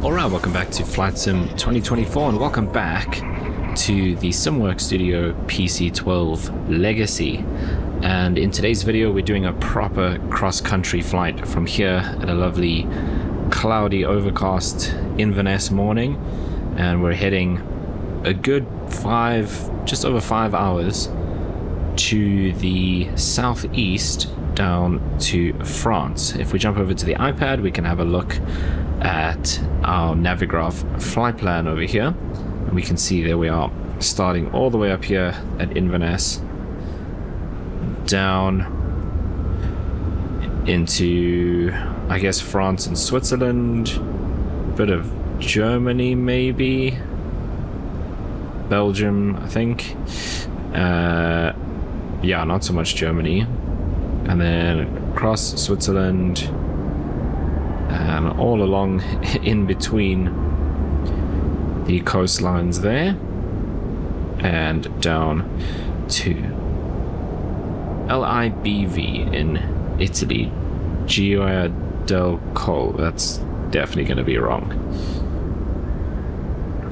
Alright, welcome back to Flight Sim 2024 and welcome back to the SimWorks Studio PC-12 Legacy. And in today's video we're doing a proper cross-country flight from here at a lovely cloudy overcast Inverness morning, and we're heading a good just over 5 hours to the southeast down to France. If we jump over to the iPad we can have a look at our Navigraph flight plan over here, and we can see there we are, starting all the way up here at Inverness down into, I guess, France and Switzerland, bit of Germany maybe, Belgium I think, yeah, not so much Germany, and then across Switzerland and all along in between the coastlines there and down to LIBV in Italy, Gioia del Colle. That's definitely going to be wrong.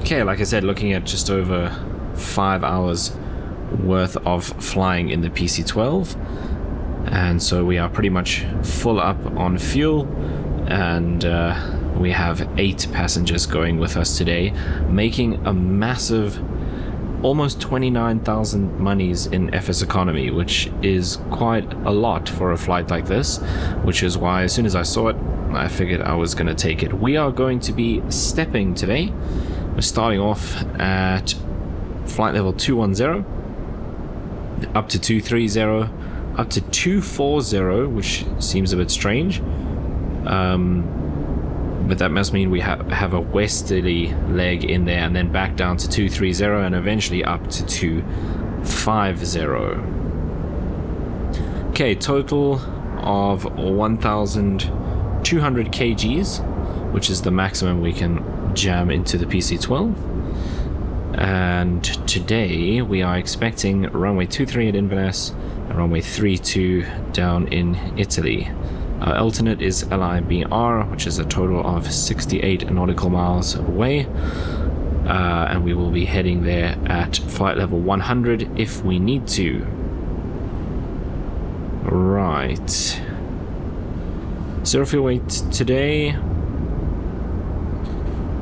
Okay, like I said, looking at just over 5 hours worth of flying in the PC-12, and so we are pretty much full up on fuel, and we have 8 passengers going with us today, making a massive almost 29,000 monies in FSEconomy, which is quite a lot for a flight like this, which is why as soon as I saw it I figured I was going to take it. We are going to be stepping today. We're starting off at flight level 210 up to 230 up to 240, which seems a bit strange, but that must mean we have a westerly leg in there, and then back down to 230 and eventually up to 250. Okay, total of 1,200 kgs, which is the maximum we can jam into the PC-12. And today we are expecting runway 23 at Inverness and runway 32 down in Italy. Our alternate is LIBR, which is a total of 68 nautical miles away, and we will be heading there at flight level 100 if we need to. Right. Zero fuel weight today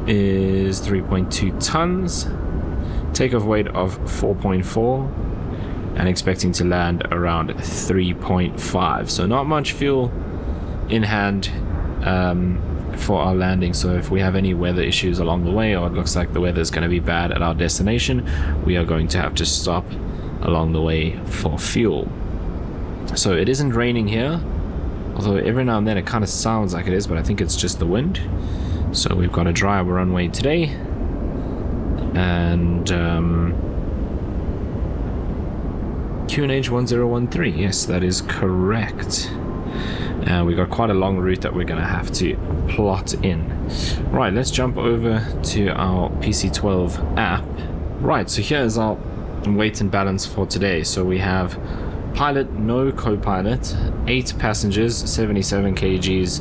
is 3.2 tons. Takeoff weight of 4.4, and expecting to land around 3.5. So not much fuel in hand for our landing, so if we have any weather issues along the way, or it looks like the weather is going to be bad at our destination, we are going to have to stop along the way for fuel. So it isn't raining here, although every now and then it kind of sounds like it is, but I think it's just the wind. So we've got a dry runway today, and QNH 1013, yes, that is correct. And we got quite a long route that we're going to have to plot in. Right, let's jump over to our PC-12 app. Right, so here's our weight and balance for today. So we have pilot, no co-pilot, 8 passengers, 77 kgs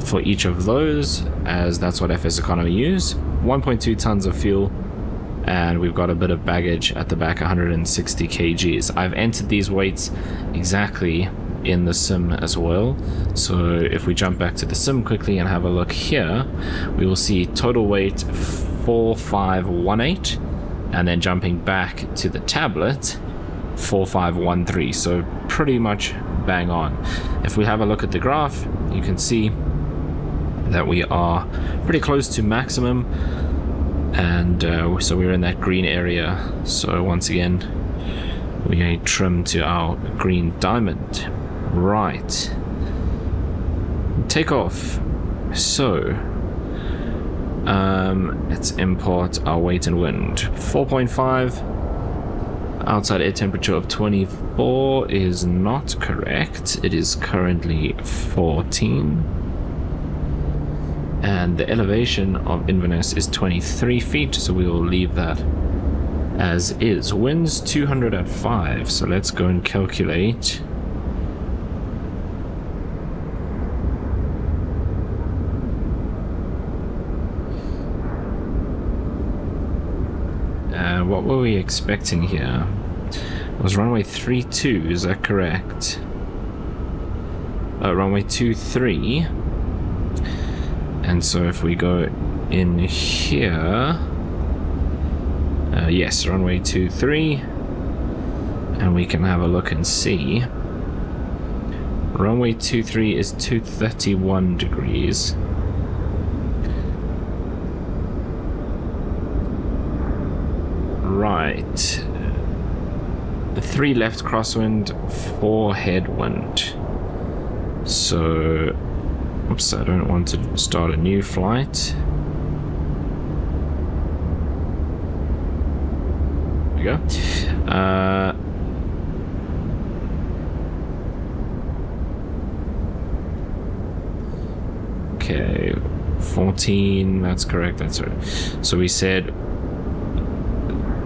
for each of those, as that's what FSEconomy use, 1.2 tons of fuel, and we've got a bit of baggage at the back, 160 kgs. I've entered these weights exactly in the sim as well, so if we jump back to the sim quickly and have a look here, we will see total weight 4518, and then jumping back to the tablet 4513, so pretty much bang on. If we have a look at the graph, you can see that we are pretty close to maximum, and so we're in that green area. So once again we trim to our green diamond. Right, takeoff. So let's import our weight and wind. 4.5. Outside air temperature of 24 is not correct. It is currently 14. And the elevation of Inverness is 23 feet, so we will leave that as is. Winds 200 at 5, so let's go and calculate. What were we expecting here? It was runway 32, is that correct? Runway 23. And so if we go in here, yes, runway 23, and we can have a look and see. Runway 23 is 231 degrees. Right. 3 left crosswind, 4 headwind. So, oops, I don't want to start a new flight. There we go. Okay, 14, that's correct, that's right. So we said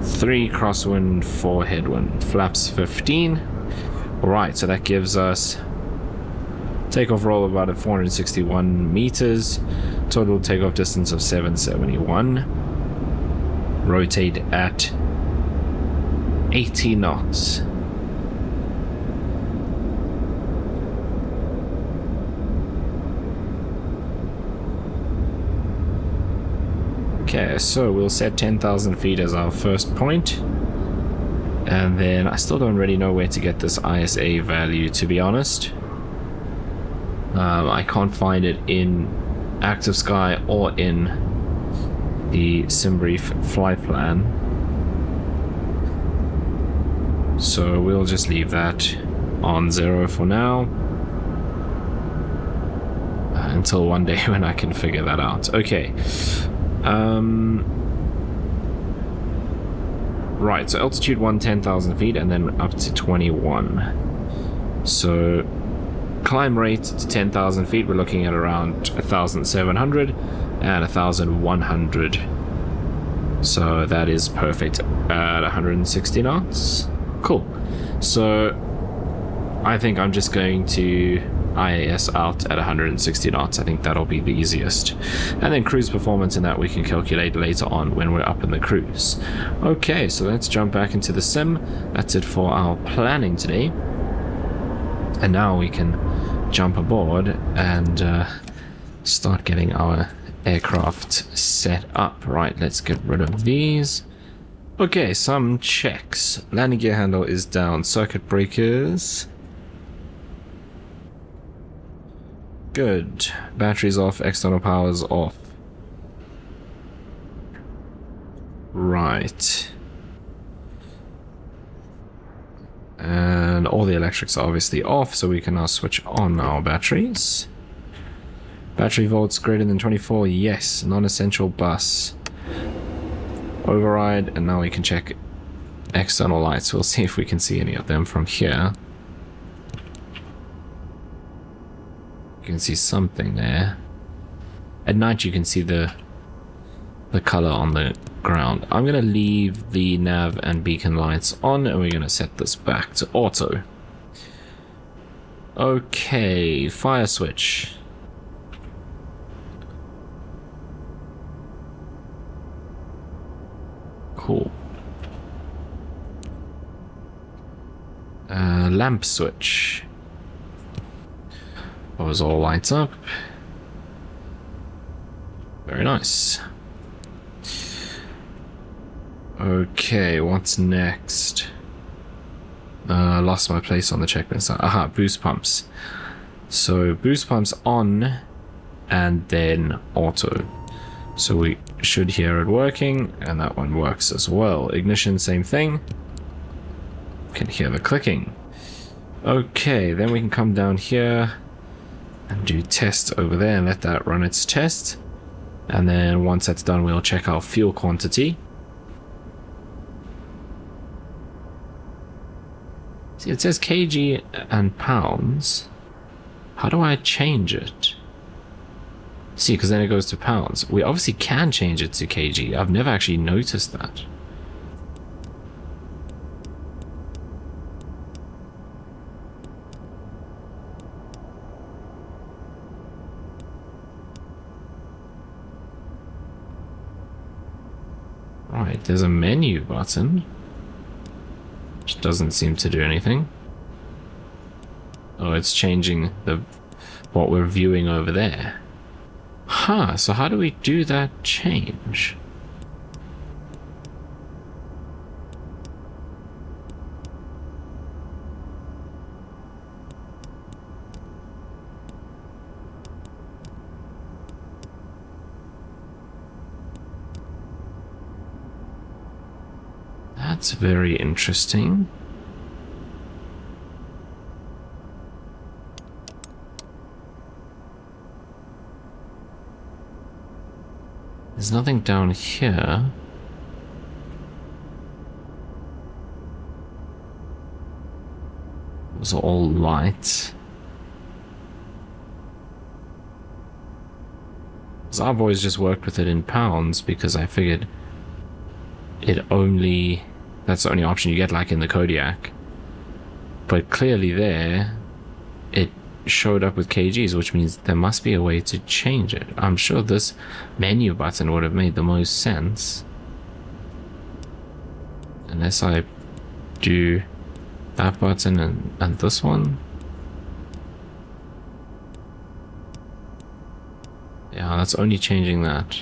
3 crosswind, 4 headwind, flaps 15. Alright, so that gives us takeoff roll of about 461 meters, total takeoff distance of 771, rotate at 80 knots. Okay, so we'll set 10,000 feet as our first point, and then I still don't really know where to get this ISA value, to be honest. I can't find it in Active Sky or in the SimBrief flight plan, so we'll just leave that on 0 for now, until one day when I can figure that out. Okay. Right, so altitude 10,000 feet and then up to 21. So climb rate to 10,000 feet, we're looking at around 1,700 and 1,100. So that is perfect at 160 knots. Cool. So I think I'm just going to IAS out at 160 knots. I think that'll be the easiest. And then cruise performance in that we can calculate later on when we're up in the cruise. Okay, so let's jump back into the sim. That's it for our planning today. And now we can jump aboard and start getting our aircraft set up. Right, let's get rid of these. Okay, some checks. Landing gear handle is down. Circuit breakers. Good. Batteries off, external powers off. Right. And all the electrics are obviously off, so we can now switch on our batteries. Battery volts greater than 24, yes. Non-essential bus. Override, and now we can check external lights. We'll see if we can see any of them from here. You can see something there. At night you can see the color on the ground. I'm going to leave the nav and beacon lights on, and we're going to set this back to auto. Okay, fire switch. Cool. Lamp switch. Those all lights up. Very nice. Okay, what's next? Lost my place on the checklist. Aha, boost pumps. So boost pumps on and then auto. So we should hear it working, and that one works as well. Ignition, same thing. Can hear the clicking. Okay, then we can come down here and do test over there and let that run its test. And then once that's done, we'll check our fuel quantity. See, it says kg and pounds. How do I change it? See, because then it goes to pounds. We obviously can change it to kg. I've never actually noticed that. Right, there's a menu button, which doesn't seem to do anything. Oh, it's changing what we're viewing over there. Huh, so how do we do that change? That's very interesting. There's nothing down here. Those are all lights. So I've always just worked with it in pounds because I figured that's the only option you get, like in the Kodiak. But clearly there, it showed up with kgs, which means there must be a way to change it. I'm sure this menu button would have made the most sense. Unless I do that button and this one. Yeah, that's only changing that.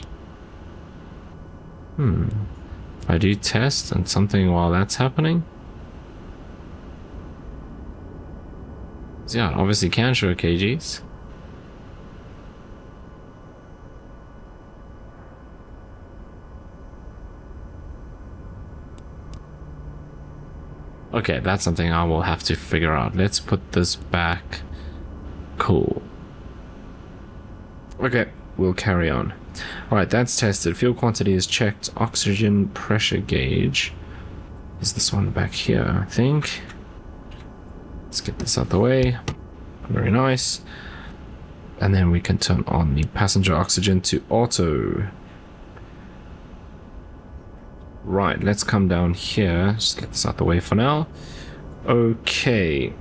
If I do test and something while that's happening. So yeah, it obviously can show kgs. Okay, that's something I will have to figure out. Let's put this back. Cool. Okay, we'll carry on. Alright, that's tested. Fuel quantity is checked. Oxygen pressure gauge. Is this one back here, I think? Let's get this out the way. Very nice. And then we can turn on the passenger oxygen to auto. Right, let's come down here. Just get this out the way for now. Okay.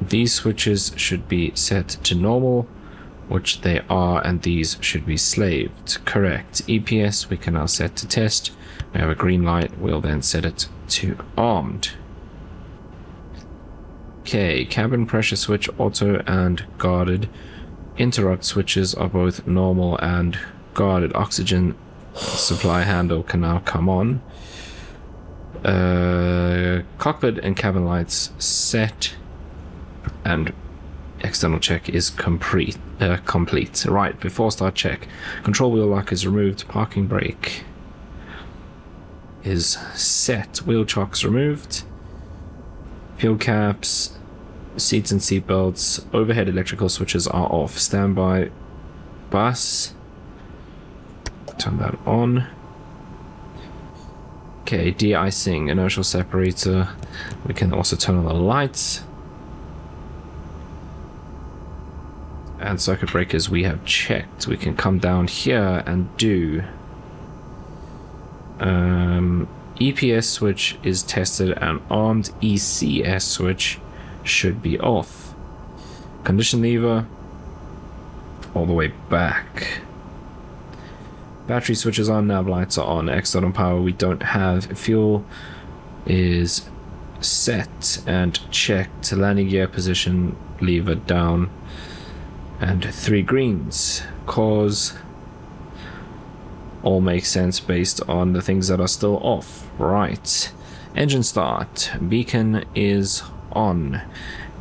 These switches should be set to normal, which they are, and these should be slaved. Correct. EPS we can now set to test. We have a green light. We'll then set it to armed. Okay, cabin pressure switch auto and guarded. Interrupt switches are both normal and guarded. Oxygen supply handle can now come on. Cockpit and cabin lights set, and external check is complete. Right, before start check, control wheel lock is removed, parking brake is set, wheel chocks removed, fuel caps, seats and seat belts, overhead electrical switches are off, standby bus, turn that on. Okay, de-icing, inertial separator, we can also turn on the lights. And circuit breakers we have checked. We can come down here and do EPS switch is tested and armed. ECS switch should be off. Condition lever all the way back. Battery switches on, nav lights are on. External power we don't have. Fuel is set and checked. Landing gear position lever down. And 3 greens, cause all makes sense based on the things that are still off. Right, engine start, beacon is on,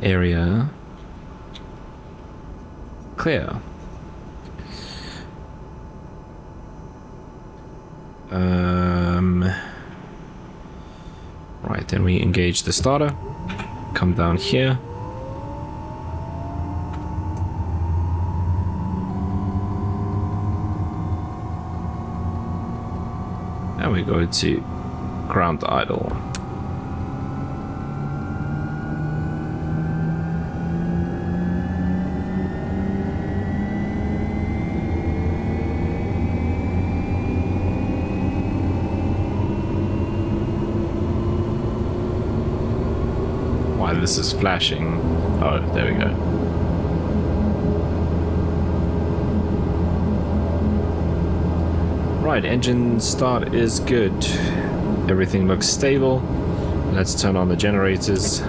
area clear. Right, then we engage the starter, come down here. And we go to ground idle. Why this is flashing? Oh, there we go. Right, engine start is good. Everything looks stable. Let's turn on the generators.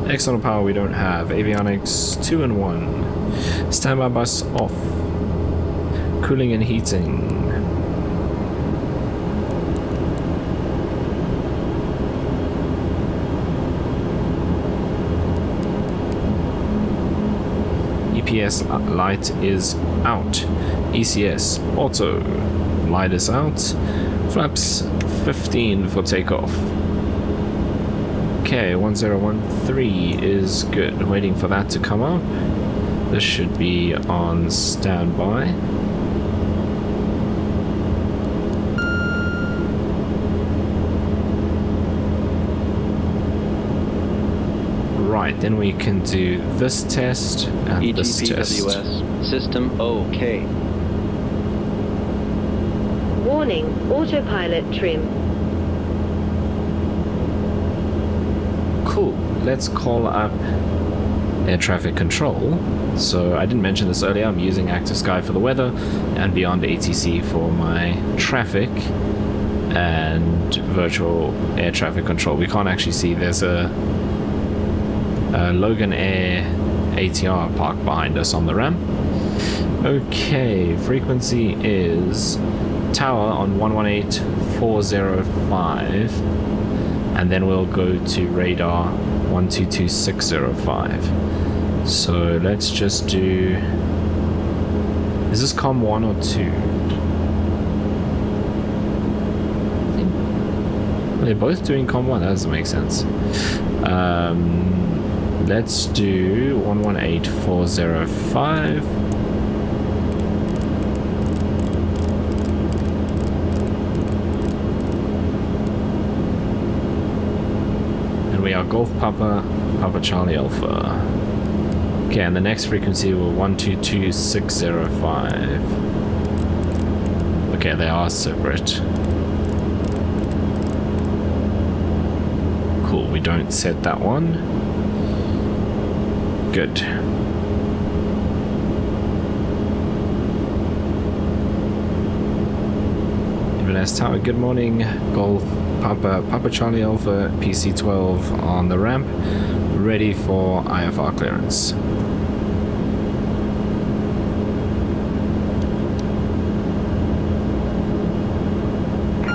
External power we don't have. Avionics 2 and 1. Standby bus off. Cooling and heating. EPS light is out. ECS auto light is out. Flaps 15 for takeoff. Okay, 1013 is good. Waiting for that to come up. This should be on standby. Right, then we can do this test and this test. EGPE-LIBV system OK. Warning, autopilot trim. Cool, let's call up air traffic control. So I didn't mention this earlier, I'm using Active Sky for the weather and Beyond ATC for my traffic and virtual air traffic control. We can't actually see, there's a Logan Air ATR parked behind us on the ramp. Okay, frequency is tower on 118.405, and then we'll go to radar 122.605. So let's just do, is this COM 1 or 2? They're both doing COM 1, that doesn't make sense. Let's do 118.405. And we are Golf Papa, Papa Charlie Alpha. Okay, and the next frequency will 122.605. Okay, they are separate. Cool, we don't set that one. Good. Inverness Tower, good morning. Golf Papa Charlie Alpha PC-12 on the ramp, ready for IFR clearance.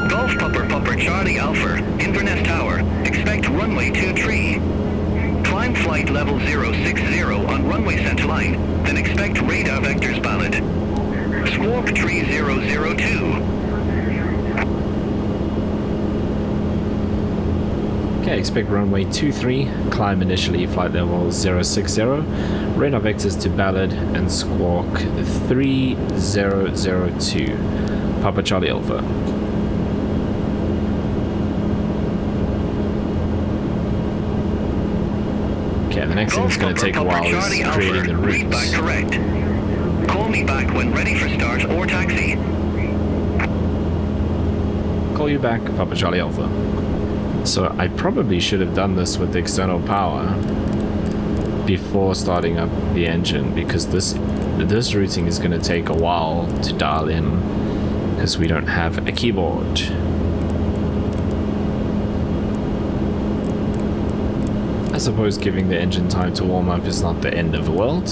Golf Papa Charlie Alpha, Inverness Tower, expect runway 23. Climb flight level 060 on runway centerline, then expect radar vectors ballad. Squawk 3002. Okay, expect runway 23, climb initially flight level 060, radar vectors to ballad and squawk 3002. Papa Charlie Alpha. Okay, the next thing that's going to take a while is creating the routes. Back correct. Call me back when ready for start or taxi. Call you back, Papa Charlie Alpha. So I probably should have done this with the external power before starting up the engine, because this routing is going to take a while to dial in because we don't have a keyboard. I suppose giving the engine time to warm up is not the end of the world.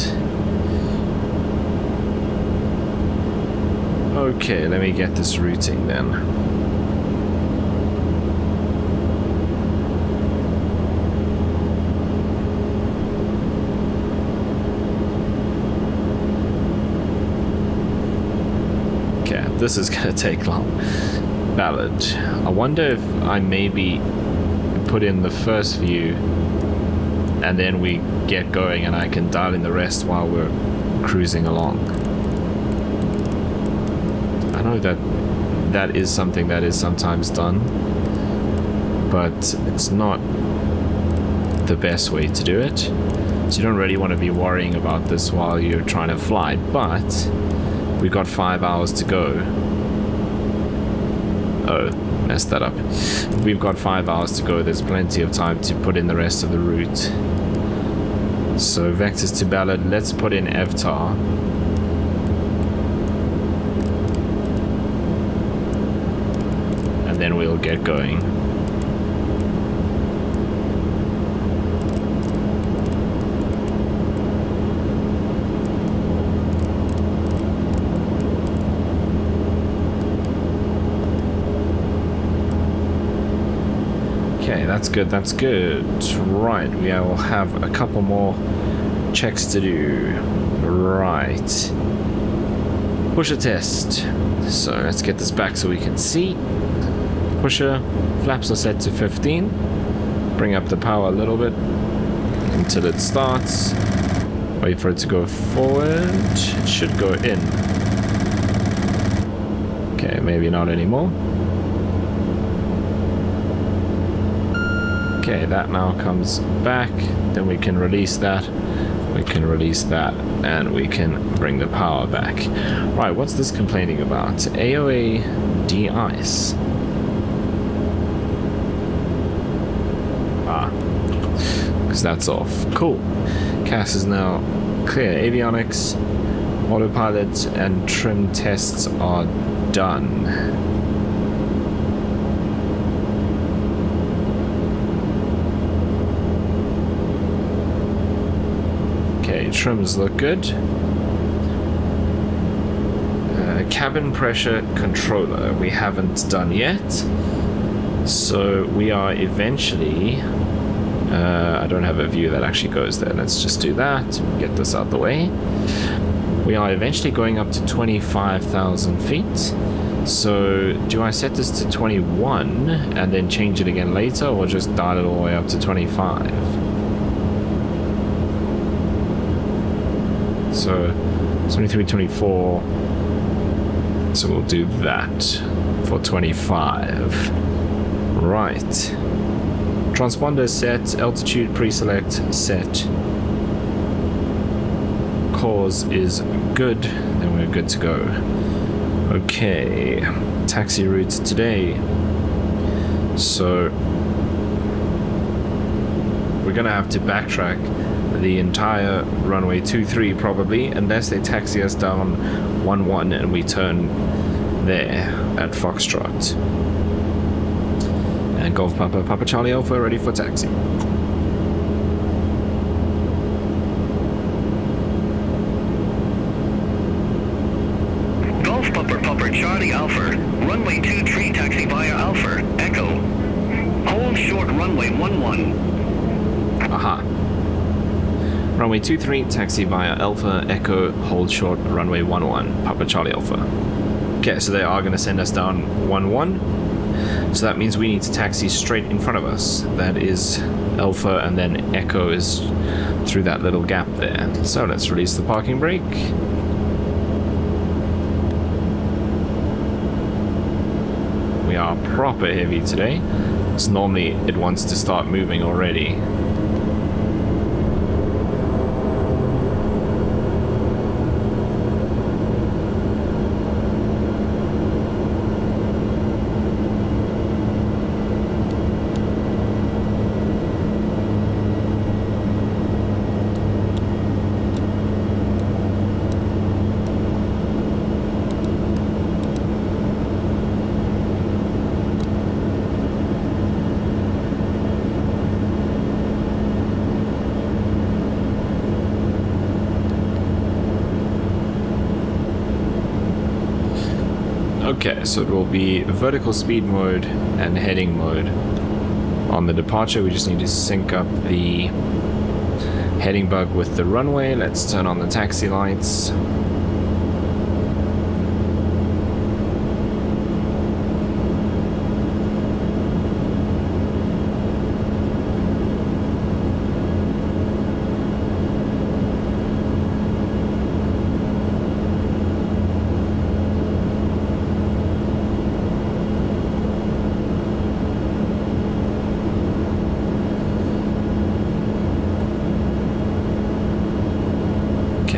Okay, let me get this routing then. Okay, this is gonna take long. Ballad. I wonder if I maybe put in the first view and then we get going and I can dial in the rest while we're cruising along. I know that is something that is sometimes done, but it's not the best way to do it. So you don't really want to be worrying about this while you're trying to fly, but we've got 5 hours to go. Oh, messed that up. We've got 5 hours to go. There's plenty of time to put in the rest of the route. So vectors to ballad, let's put in EVTAR. then we'll get going. Okay, that's good, that's good. Right, we will have a couple more checks to do. Right. Pusher test. So let's get this back so we can see. Pusher, flaps are set to 15. Bring up the power a little bit until it starts. Wait for it to go forward. It should go in. Okay, maybe not anymore. Okay, that now comes back. Then we can release that. We can release that. And we can bring the power back. Right, what's this complaining about? AOA de-ice. Because that's off. Cool. CAS is now clear. Avionics, autopilot, and trim tests are done. Okay, trims look good. Cabin pressure controller we haven't done yet. So we are eventually... I don't have a view that actually goes there. Let's just do that. Get this out the way. We are eventually going up to 25,000 feet. So do I set this to 21 and then change it again later, or just dial it all the way up to 25? So 23, 24. So we'll do that for 25. Right. Transponder set, altitude pre-select set. Cause is good, then we're good to go. Okay, taxi route today. So we're gonna have to backtrack the entire runway 23 probably, unless they taxi us down 11 and we turn there at Foxtrot. And Golf Papa, Papa Charlie Alpha, ready for taxi. Golf Papa, Papa Charlie Alpha, runway 23 taxi via Alpha, Echo. Hold short runway 11. Aha. Runway 23, taxi via Alpha, Echo, hold short, runway 11, Papa Charlie Alpha. Okay, so they are going to send us down 11. So that means we need to taxi straight in front of us. That is Alpha, and then Echo is through that little gap there. So let's release the parking brake. We are proper heavy today. So normally it wants to start moving already. Okay, so it will be vertical speed mode and heading mode. On the departure, we just need to sync up the heading bug with the runway. Let's turn on the taxi lights.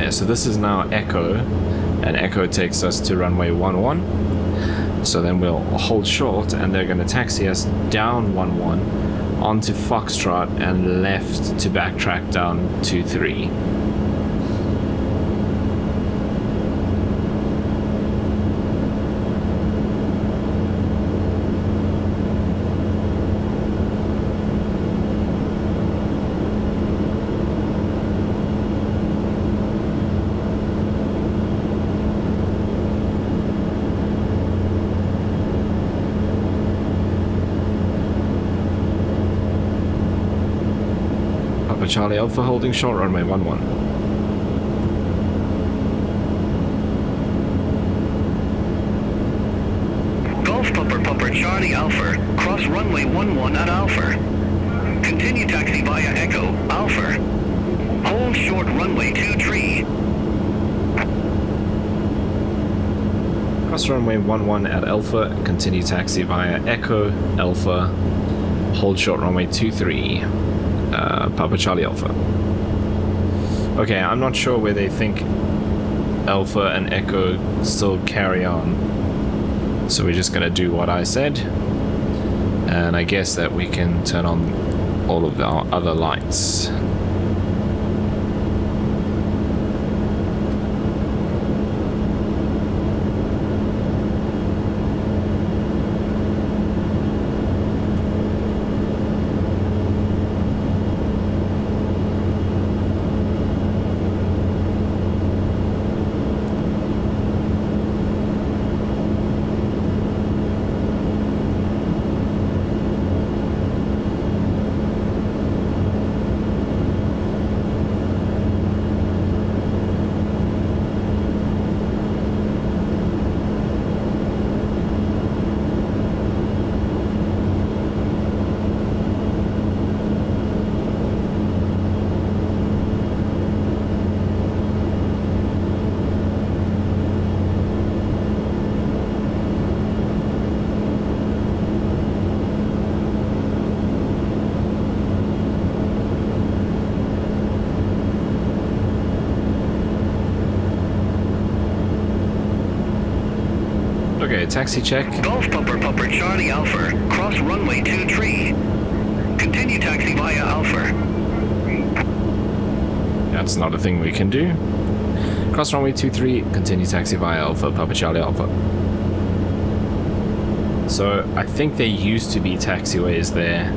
So this is now Echo, and Echo takes us to runway 11. So then we'll hold short, and they're going to taxi us down 11 onto Foxtrot and left to backtrack down 23. Charlie Alpha holding short runway 11. Golf Papa Charlie Alpha, cross runway 11 at Alpha. Continue taxi via Echo, Alpha. Hold short runway 23. Cross runway 11 at Alpha, continue taxi via Echo, Alpha, hold short runway 23, Papa Charlie Alpha. Okay, I'm not sure where they think Alpha and Echo still carry on, so we're just gonna do what I said, and I guess that we can turn on all of our other lights. Okay, taxi check. Golf Papa Charlie Alpha, cross runway 23. Continue taxi via Alpha. That's not a thing we can do. Cross runway 23, continue taxi via Alpha, Papa Charlie Alpha. So I think there used to be taxiways there,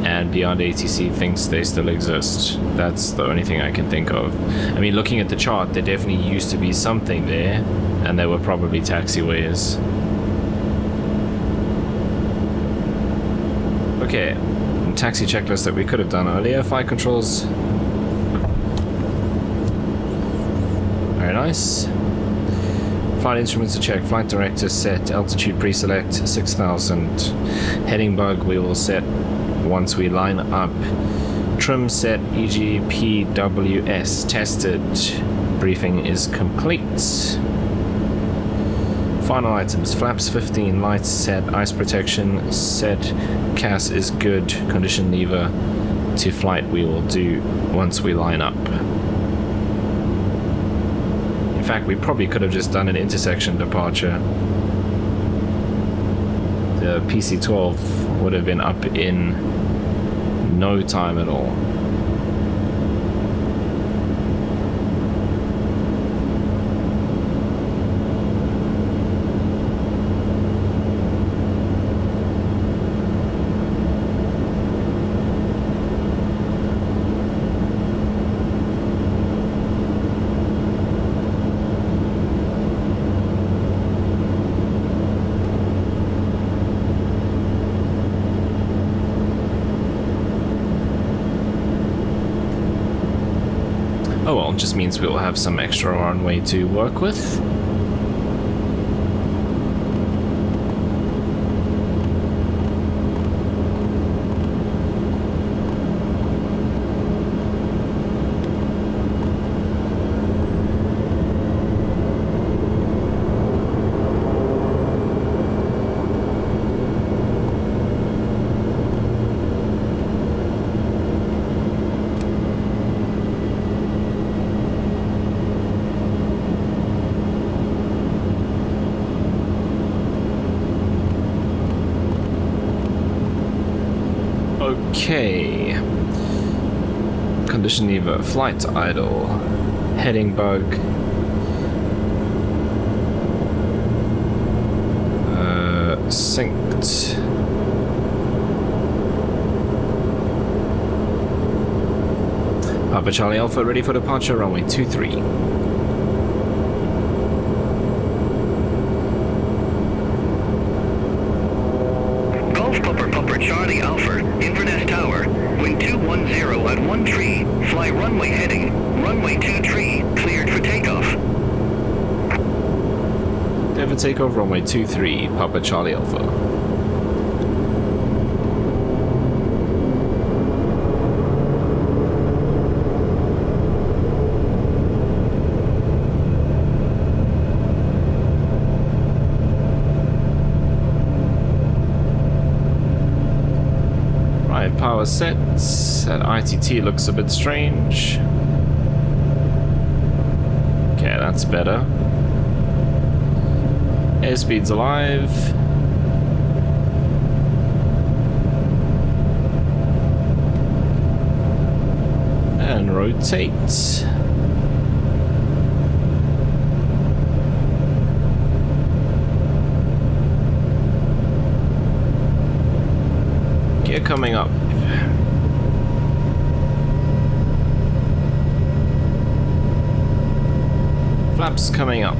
and Beyond ATC thinks they still exist. That's the only thing I can think of. I mean, looking at the chart, there definitely used to be something there, and they were probably taxiways. Okay, taxi checklist that we could have done earlier. Flight controls. Very nice. Flight instruments to check. Flight director set. Altitude pre-select 6,000. Heading bug we will set once we line up. Trim set. EGPE-LIBV tested. Briefing is complete. Final items, flaps 15, lights set, ice protection set, CAS is good, condition lever to flight we will do once we line up. In fact, we probably could have just done an intersection departure. The PC-12 would have been up in no time at all. Oh well, it just means we'll have some extra runway to work with. Okay. Condition lever, flight idle, heading bug. Synced. Papa Charlie Alpha ready for departure, runway 23. Golf Papa Charlie Alpha, Inverness Tower, wind 210 at Pivot takeoff runway 23, Papa Charlie Alpha. Right, power set. That ITT looks a bit strange. Okay, that's better. Airspeed's alive. And rotate. Gear coming up. Flaps coming up.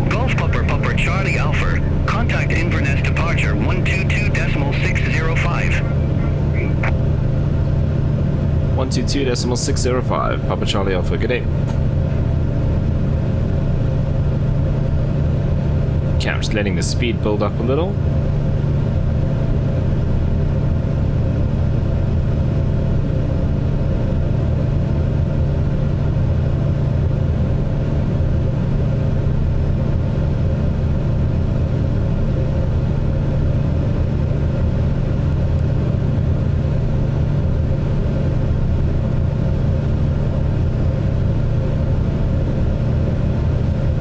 Golf Pupper Charlie Alpha. Contact Inverness departure 122.605. 122.605, Papa Charlie Alpha, good day. Okay, I'm just letting the speed build up a little.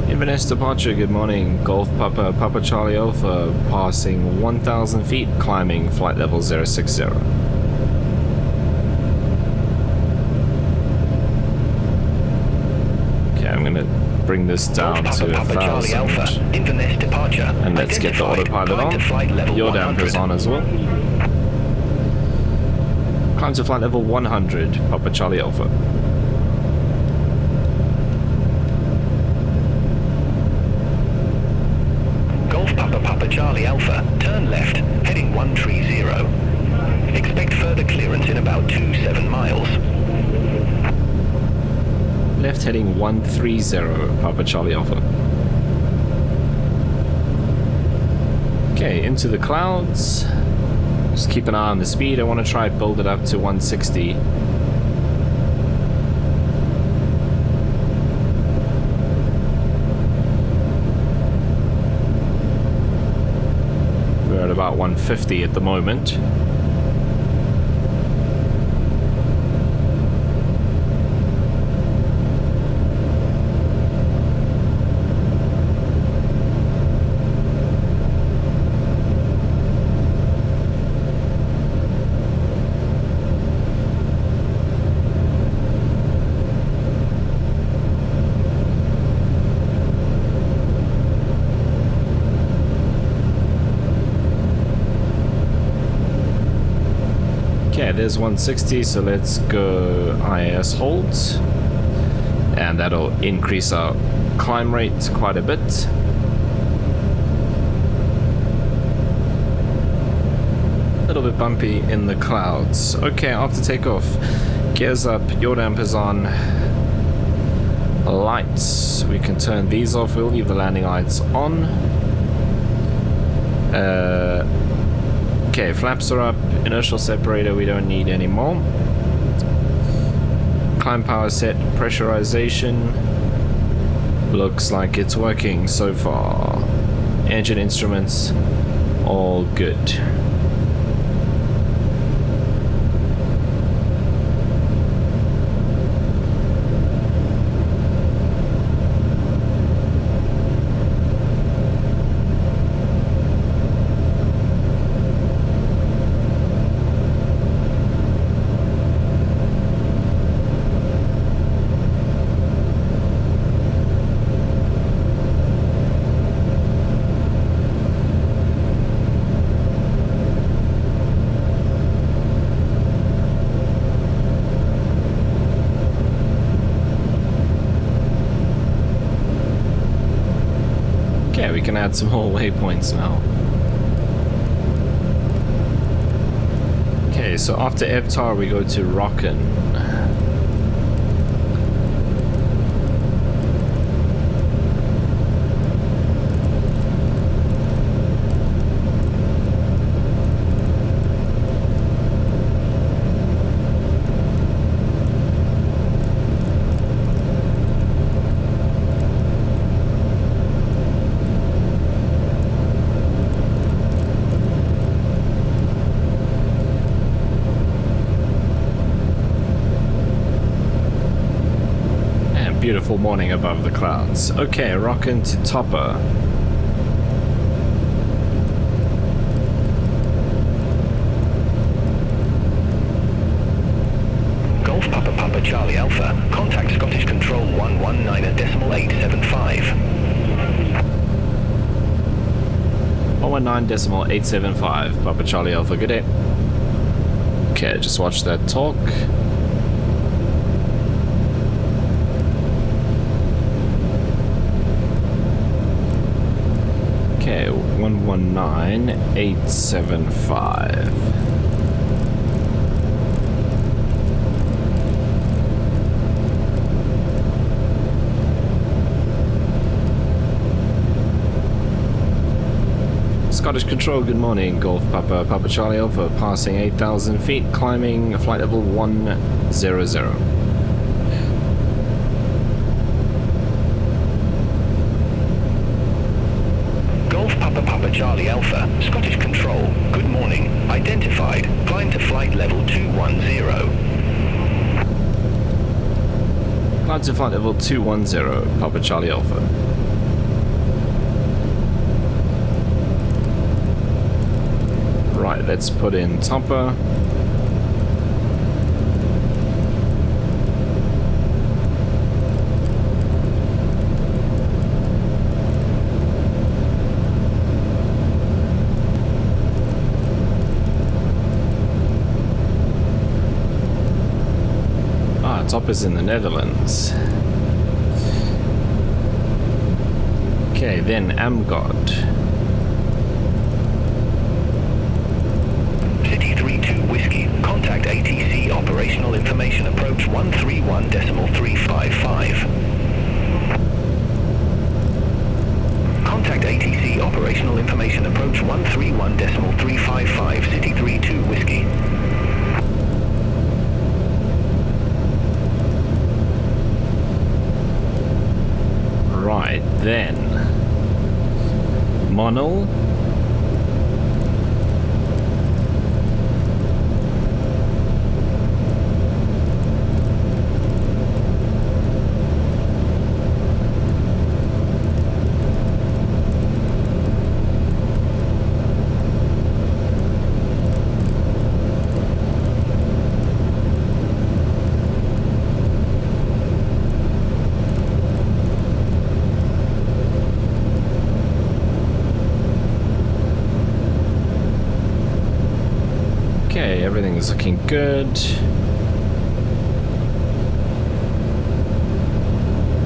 Inverness departure, good morning. Golf Papa Charlie Alpha, passing 1,000 feet, climbing flight level 060. Okay, I'm gonna bring this down to 1,000. Inverness departure. And let's get the autopilot on. Your dampers on as well. Climb to flight level 100, Papa Charlie Alpha. Charlie Alpha, turn left, heading 130. Expect further clearance in about 27 miles. Left heading 130, Papa Charlie Alpha. Okay, into the clouds. Just keep an eye on the speed. I want to try build it up to 160. We're at about 150 at the moment. There's 160, so let's go IAS holds, and that'll increase our climb rate quite a bit. A little bit bumpy in the clouds. Okay, after takeoff, gears up, yaw dampers on, lights, we can turn these off, we'll leave the landing lights on. Okay, flaps are up, inertial separator we don't need anymore. Climb power set, pressurization. Looks like it's working so far. Engine instruments, all good. We can add some more waypoints now. Okay, so after Evtar we go to Rocken. Beautiful morning above the clouds. Okay, rocking to Topper. Golf Papa Papa Charlie Alpha. Contact Scottish Control 119.875. 119.875. Papa Charlie Alpha. Good day. Okay, just watch that talk. Okay, 119.875. Scottish Control, good morning. Golf Papa, Papa Charlie Alpha, passing 8,000 feet, climbing flight level 100. Charlie Alpha, Scottish Control, good morning. Identified. Climb to flight level 210. Climb to flight level 210, Papa Charlie Alpha. Right, let's put in Topper. Topper's in the Netherlands. Okay, then Amgod. City 32 Whiskey. Contact ATC Operational Information Approach 131.355. Contact ATC Operational Information Approach 131.355. City 32 Whiskey. Right, then Monol. Okay, everything's looking good.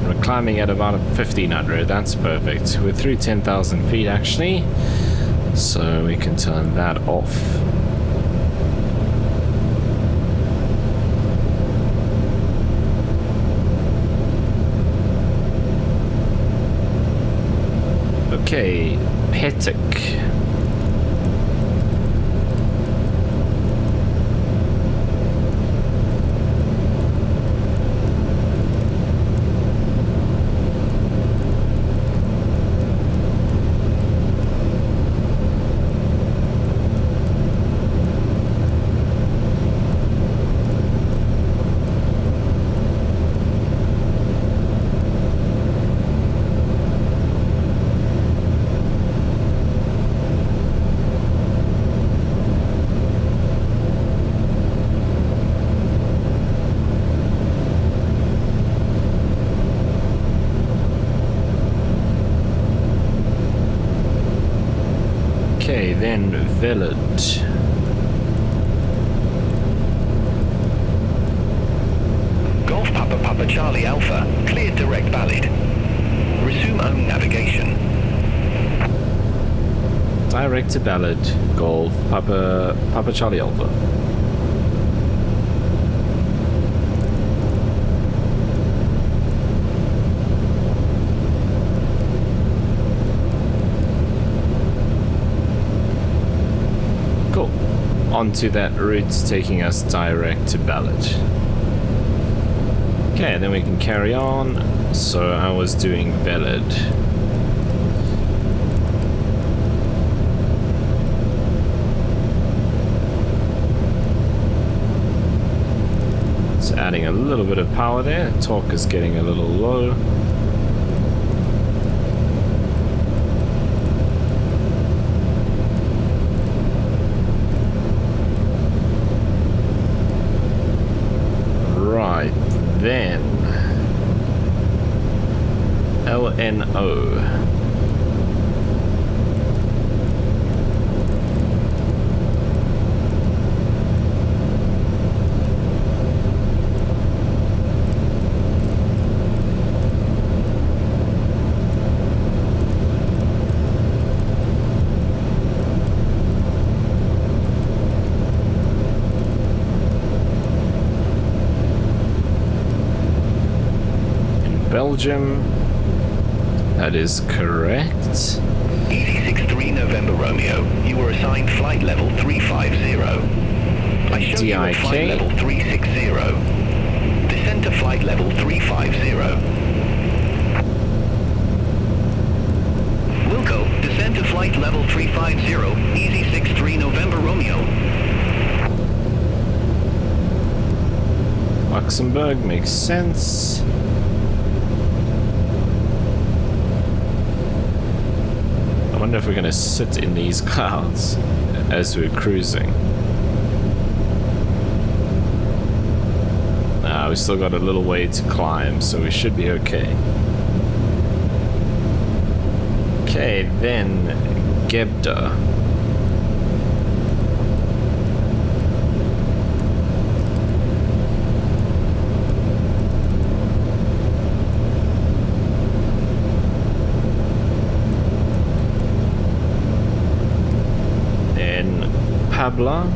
We're climbing at about 1500, that's perfect. We're through 10,000 feet actually, so we can turn that off. Okay, Petic. Okay, then Village. Golf Papa Papa Charlie Alpha, cleared direct valid. Resume own navigation. Direct to Ballad, Golf Papa Charlie Alpha. Cool. Onto that route, taking us direct to Ballard. Okay, then we can carry on. So I was doing Ballard. It's adding a little bit of power there. Torque is getting a little low. Right, then LNO. Belgium. That is correct. Easy 63 November Romeo, you were assigned flight level 350. I show you at flight level 360. Descend to flight level 350. Wilco, descend to flight level 350, Easy 63 November Romeo. Luxembourg makes sense. I wonder if we're going to sit in these clouds as we're cruising. Nah, we still got a little way to climb, so we should be okay. Okay, then Gebda. Pabla.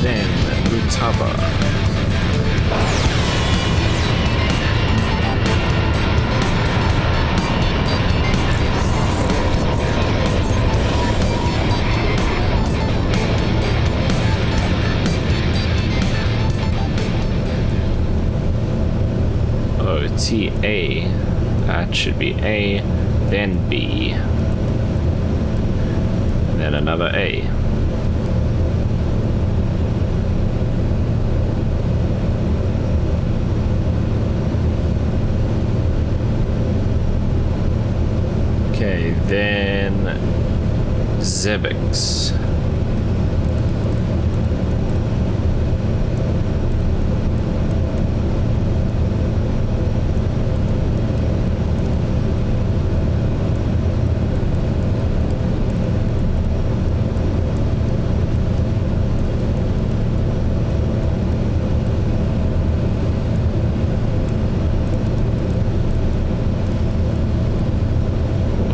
Then Utaba. A. That should be A, then B, then another A. Okay, then Zebix.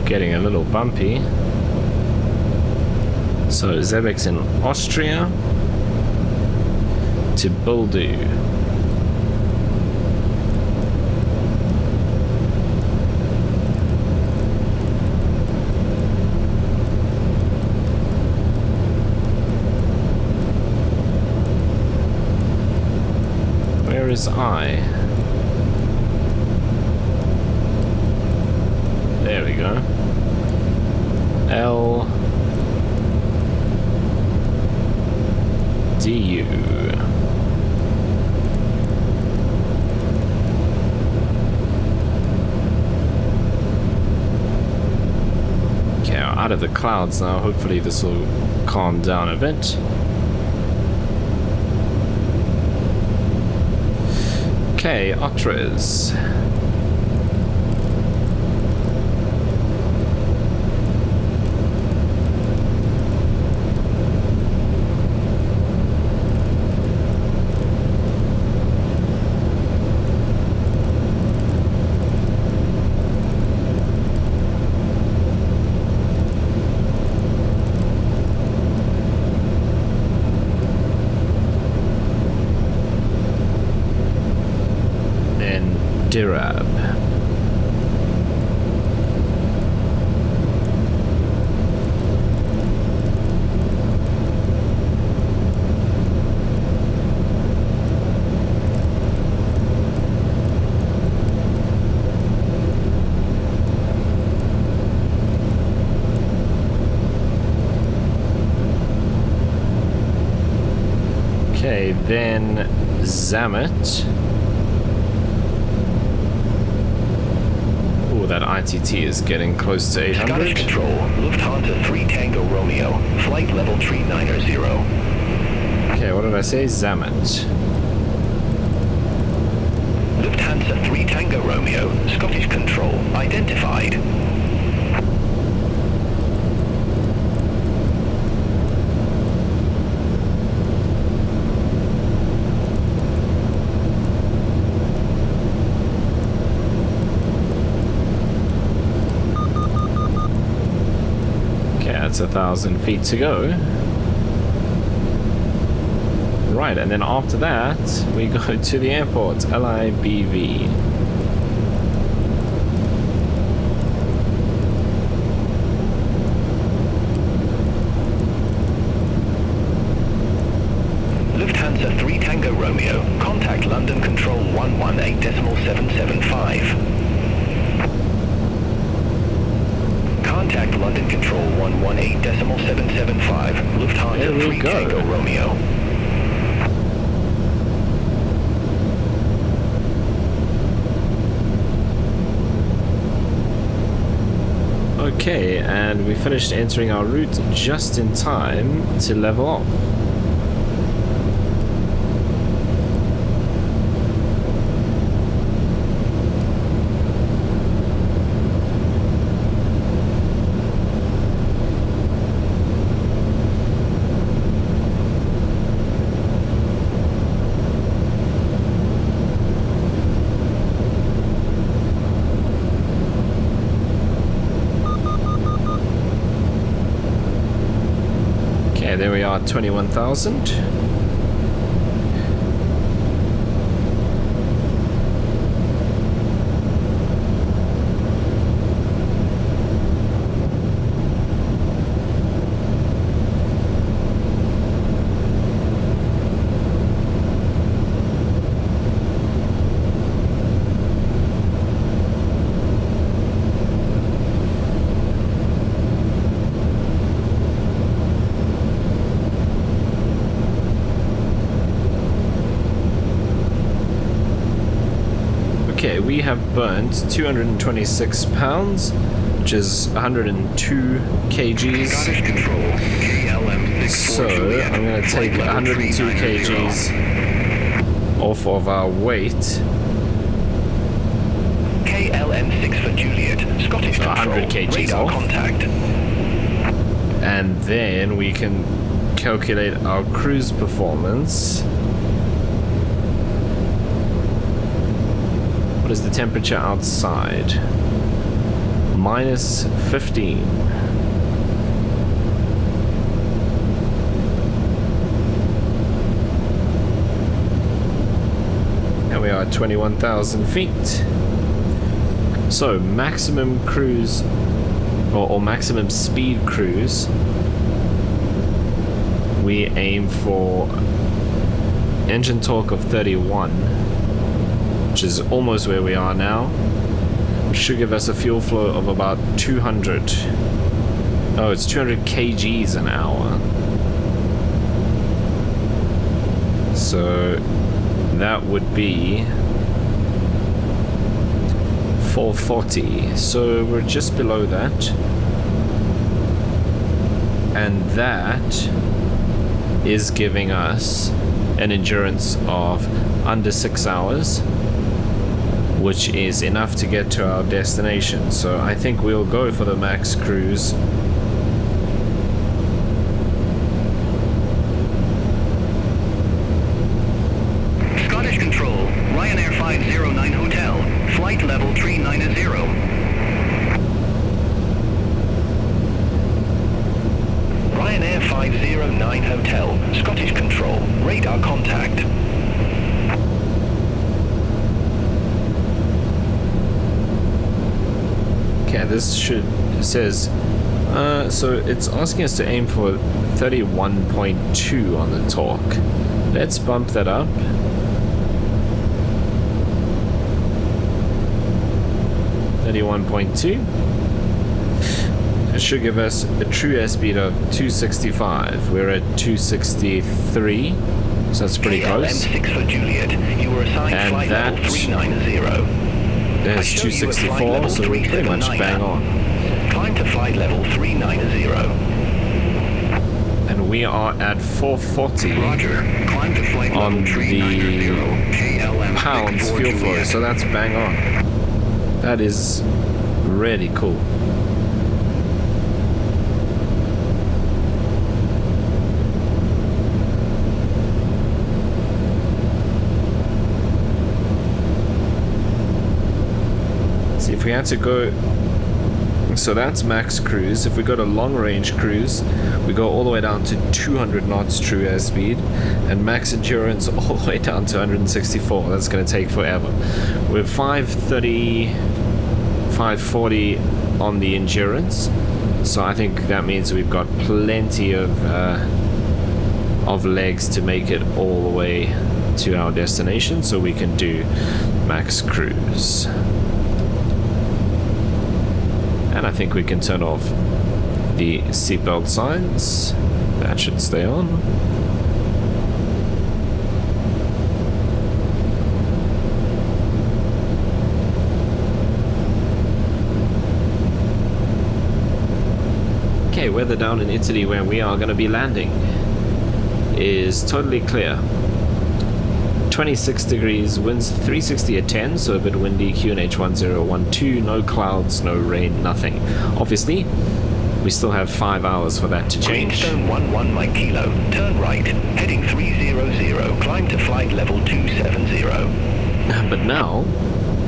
Getting a little bumpy. So Zebix in Austria to Buldu. Where is I? There we go. L DU. Okay, out of the clouds now. Hopefully this will calm down a bit. Okay, Otres. Stirab. Okay, then Zamet. Oh, that ITT is getting close to 800. Scottish Control, Lufthansa 3 Tango Romeo, flight level 390. Okay, what did I say? Zamet. Lufthansa 3 Tango Romeo, Scottish Control, identified. That's 1,000 feet to go. Right, and then after that, we go to the airport, LIBV. Lufthansa 3 Tango Romeo, contact London Control 118.775. Contact London Control 118.775, Lufthansa 3 Tango Romeo. Okay, and we finished entering our route just in time to level off. There we are, 21,000. Okay, we have burnt 226 pounds, which is 102 kgs. Scottish Control, KLM 64 So Juliet, I'm going to take flight level 102 kgs off of our weight. KLM 6 for Juliet, Scottish Control, 100 kgs radar off. contact. And then we can calculate our cruise performance. What is the temperature outside? Minus 15. And we are at 21,000 feet. So maximum cruise or maximum speed cruise, we aim for engine torque of 31, which is almost where we are now, which should give us a fuel flow of about 200. Oh, it's 200 kgs an hour. So that would be 440. So we're just below that. And that is giving us an endurance of under 6 hours, which is enough to get to our destination. So I think we'll go for the max cruise. Scottish Control, Ryanair 509 Hotel, flight level 390. Ryanair 509 Hotel, Scottish Control, radar contact. this it says, so it's asking us to aim for 31.2 on the torque. Let's bump that up. .2. It should give us a true airspeed of 265. We're at 263, so that's pretty close. M6 for Juliet. You were assigned And flight that level 390. there's 264, so we're pretty much bang on. Climb to flight level 390. And we are at 440 Roger. Climb to flight on level 390. KLM pounds fuel flow, so that's bang on. That is really cool. See, if we had to go, so that's max cruise. If we go to long range cruise, we go all the way down to 200 knots true airspeed, and max endurance all the way down to 164. That's going to take forever. We're 530, 540 on the endurance, so I think that means we've got plenty of legs to make it all the way to our destination, so we can do max cruise. And I think we can turn off the seatbelt signs. That should stay on. Okay, weather down in Italy where we are going to be landing is totally clear. 26 degrees, winds 360 at 10, so a bit windy, QNH 1012, no clouds, no rain, nothing. Obviously, we still have 5 hours for that to change. Greenstone 11 Mike Kilo, turn right, heading 300, climb to flight level 270. But now,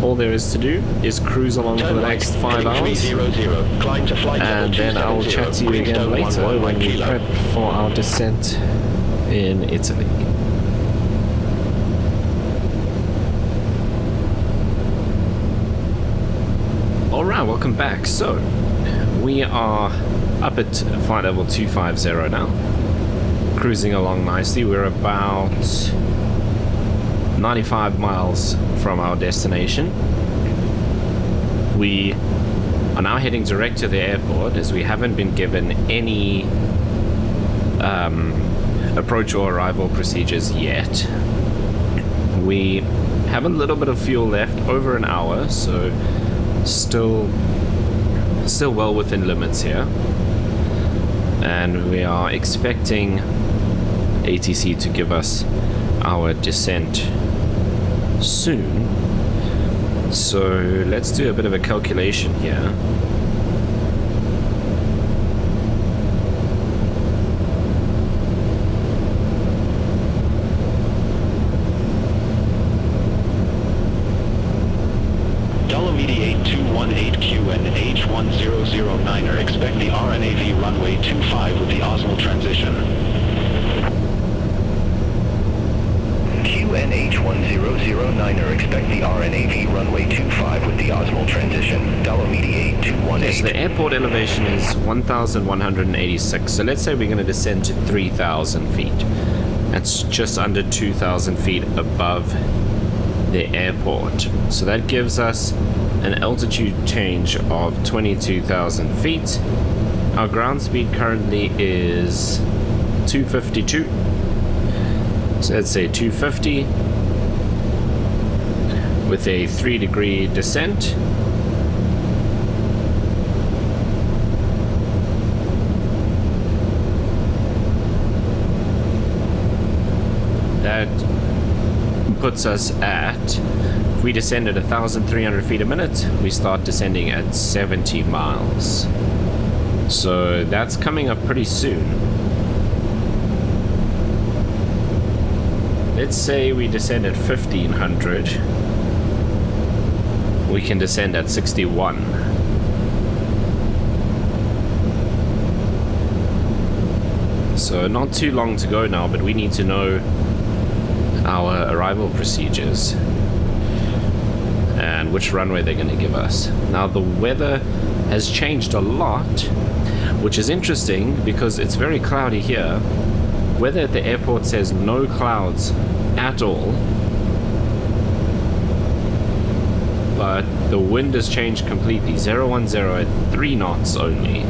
all there is to do is cruise along for the next 5 hours, and then I will chat to you again later when we prep for our descent in Italy. Alright, welcome back. So, we are up at flight level 250 now, cruising along nicely. We're about 95 miles from our destination. We are now heading direct to the airport, as we haven't been given any approach or arrival procedures yet. We have a little bit of fuel left, over an hour, so still well within limits here, and we are expecting ATC to give us our descent soon. So let's do a bit of a calculation here. H1009er, expect the RNAV runway 25 with the Osmo transition. QNH1009er, expect the RNAV runway 25 with the Osmo transition. Dolomiti 8218. So the airport elevation is 1,186. So let's say we're going to descend to 3,000 feet. That's just under 2,000 feet above the airport. So that gives us an altitude change of 22,000 feet. Our ground speed currently is 252. So let's say 250 with a 3-degree descent. That puts us at, if we descend at 1,300 feet a minute, we start descending at 70 miles. So that's coming up pretty soon. Let's say we descend at 1,500. We can descend at 61. So not too long to go now, but we need to know our arrival procedures and which runway they're going to give us. Now the weather has changed a lot, which is interesting because it's very cloudy here. Weather at the airport says no clouds at all, but the wind has changed completely. 010 at 3 knots only.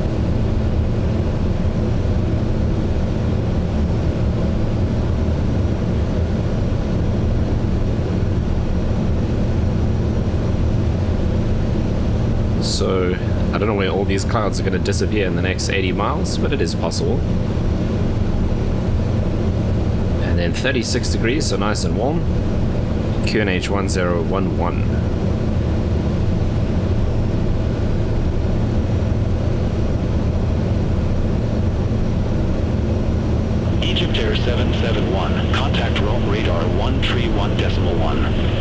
So I don't know where all these clouds are going to disappear in the next 80 miles, but it is possible. And then 36 degrees, so nice and warm. QNH 1011. Egypt Air 771, contact Rome radar 131.1.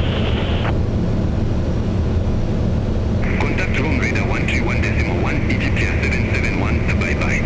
Contact Rome radar 131.1, Egypt Air 771, bye-bye.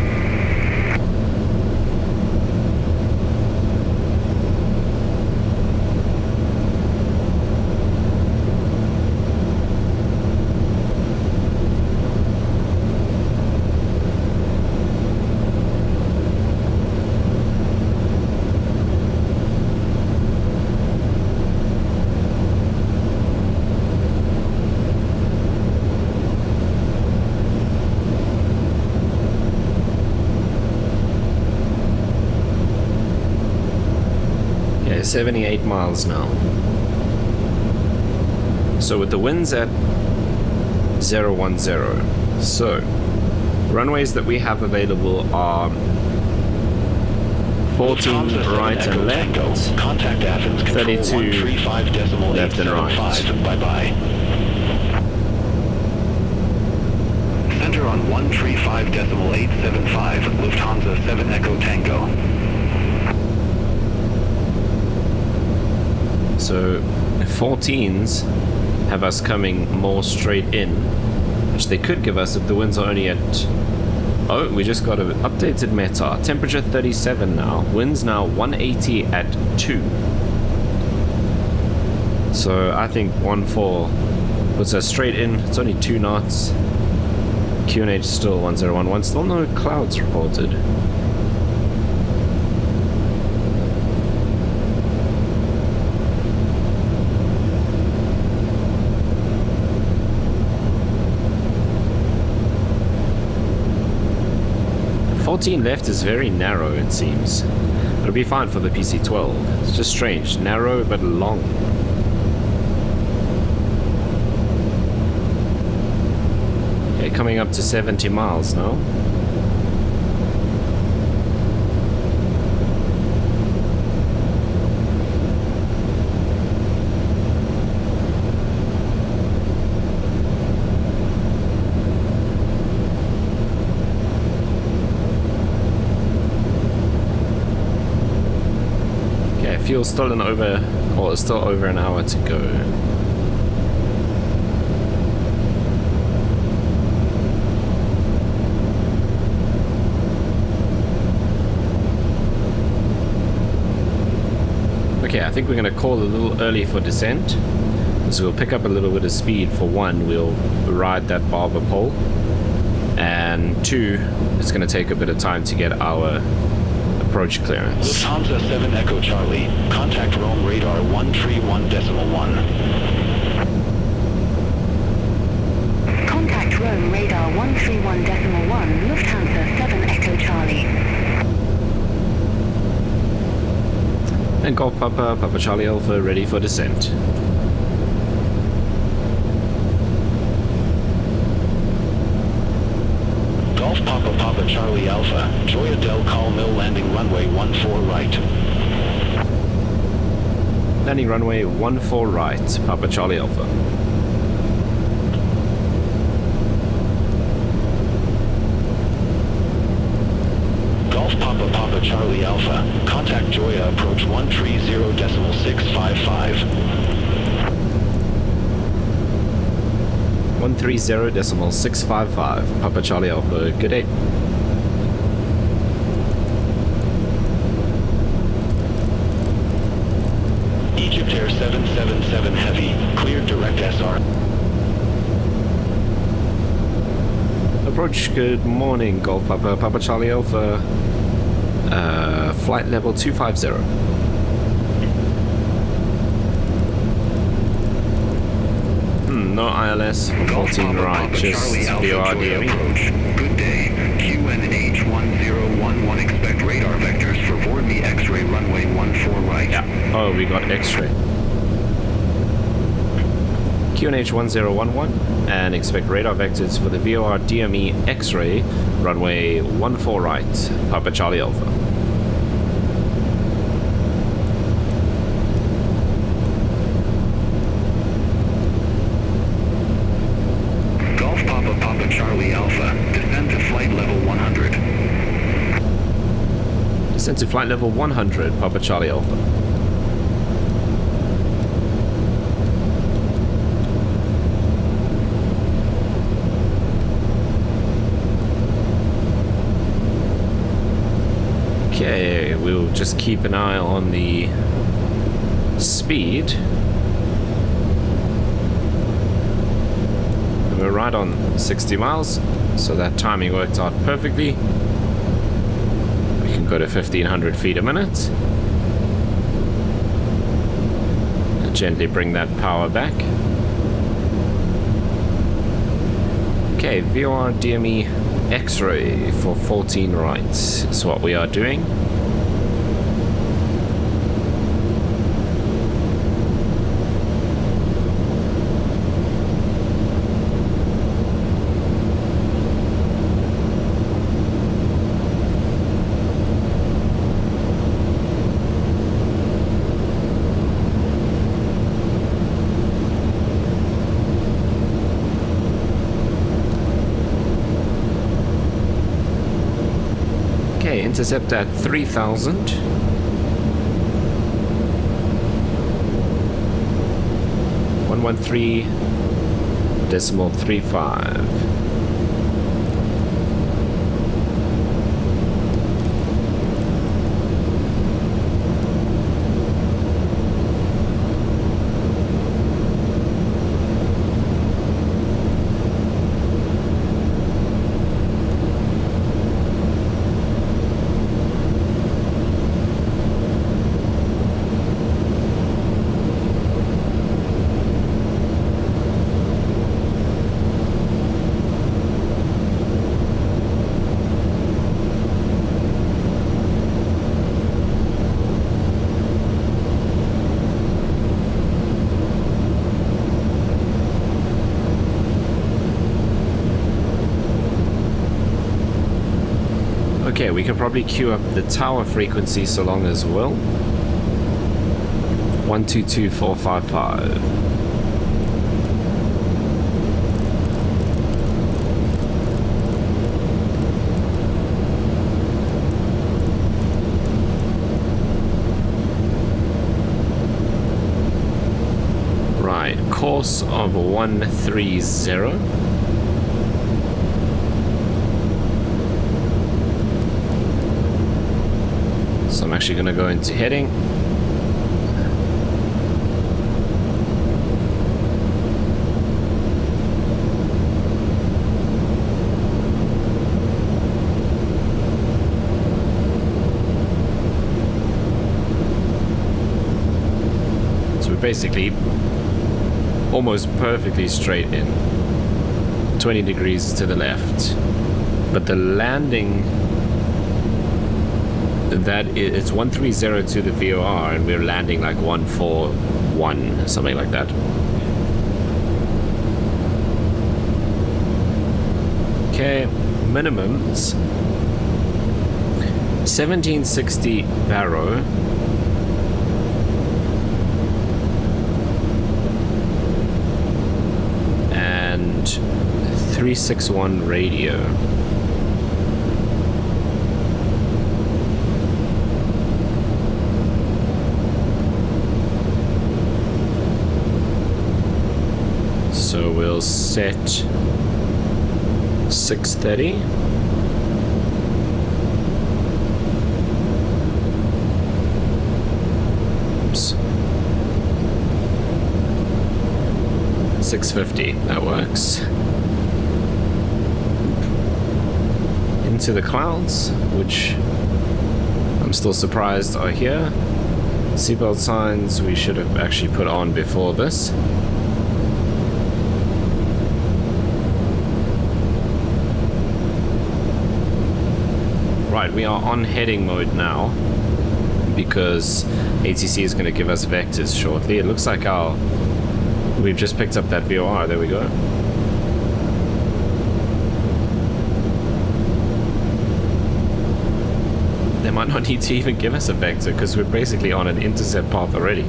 Yeah, 78 miles now. So with the winds at 010, so runways that we have available are 14 right and left, Contact Athens, 32 left and right. Bye-bye. Center on 135.875, Lufthansa 7 Echo Tango. So 14s have us coming more straight in, which they could give us if the winds are only at... Oh, we just got an updated METAR. Temperature 37 now. Winds now 180 at 2. So I think 1-4 puts us straight in. It's only 2 knots. QNH still 1011. Still no clouds reported. The 14 left is very narrow, it seems. It'll be fine for the PC-12. It's just strange. Narrow but long. Okay, coming up to 70 miles now. Fuel's still still over an hour to go. Okay, I think we're going to call a little early for descent. So we'll pick up a little bit of speed. For one, we'll ride that barber pole. And two, it's going to take a bit of time to get our approach clearance. Lufthansa 7 Echo Charlie, contact Rome radar 131.1. Contact Rome radar 131.1, Lufthansa 7 Echo Charlie. And Golf Papa, Papa Charlie Alpha, ready for descent. Golf Papa Papa Charlie Alpha, Gioia del Colle Mill landing runway 14 right. Landing runway 14 right, Papa Charlie Alpha. Golf Papa Papa Charlie Alpha, contact Gioia approach 130.655. 130.655, Papa Charlie Alpha, good day. Egypt Air 777 Heavy, cleared direct SR. Approach, good morning, Golf Papa, Papa Charlie Alpha, flight level 250. No ILS for 14 right, just BRDM. Good day, QNH1011, expect radar vectors for board me X-ray runway 14 right. Yeah, oh, we got X-ray. QNH1011 and expect radar vectors for the VOR DME X-ray runway 14 right, Papa Charlie Alpha. Golf Papa Papa Charlie Alpha, descend to flight level 100. Descend to flight level 100, Papa Charlie Alpha. Okay, we'll just keep an eye on the speed. We're right on 60 miles, so that timing worked out perfectly. We can go to 1500 feet a minute. And gently bring that power back. Okay, VOR DME X-ray for 14 right is what we are doing. Intercept at 3,000. 113.35. Okay, we can probably queue up the tower frequency so long as well. 122455. Right, course of 130. So I'm actually going to go into heading. So we're basically almost perfectly straight in. 20 degrees to the left. But the landing, that it's 130 to the VOR and we're landing like 141, something like that. Okay, minimums 1760 Barrow, and 361 radio. So we'll set 630. Oops. 650, that works. into the clouds, which I'm still surprised are here. Seatbelt signs we should have actually put on before this. Right, we are on heading mode now because ATC is going to give us vectors shortly. It looks like we've just picked up that VOR. There we go. They might not need to even give us a vector because we're basically on an intercept path already.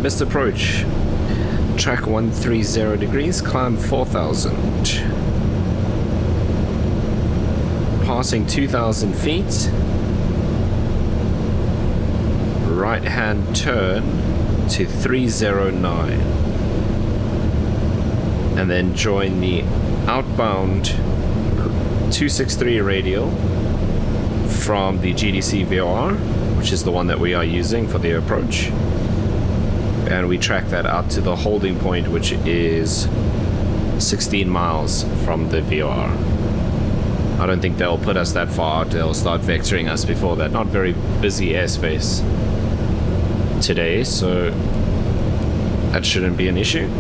Missed approach. Track 130 degrees, climb 4,000. Passing 2,000 feet. Right hand turn to 309. And then join the outbound 263 radial from the GDC VOR, which is the one that we are using for the approach. And we track that out to the holding point, which is 16 miles from the VOR. I don't think they'll put us that far out. They'll start vectoring us before that. Not very busy airspace today, so that shouldn't be an issue.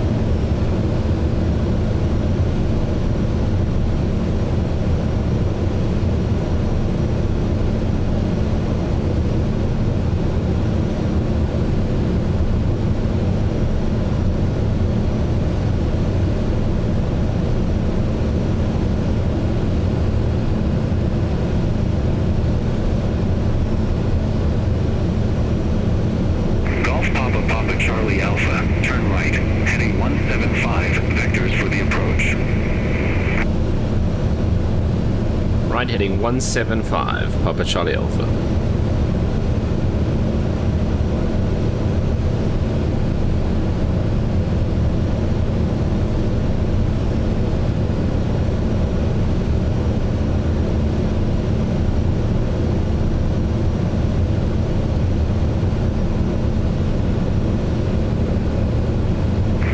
Heading 175, Papa Charlie Alpha.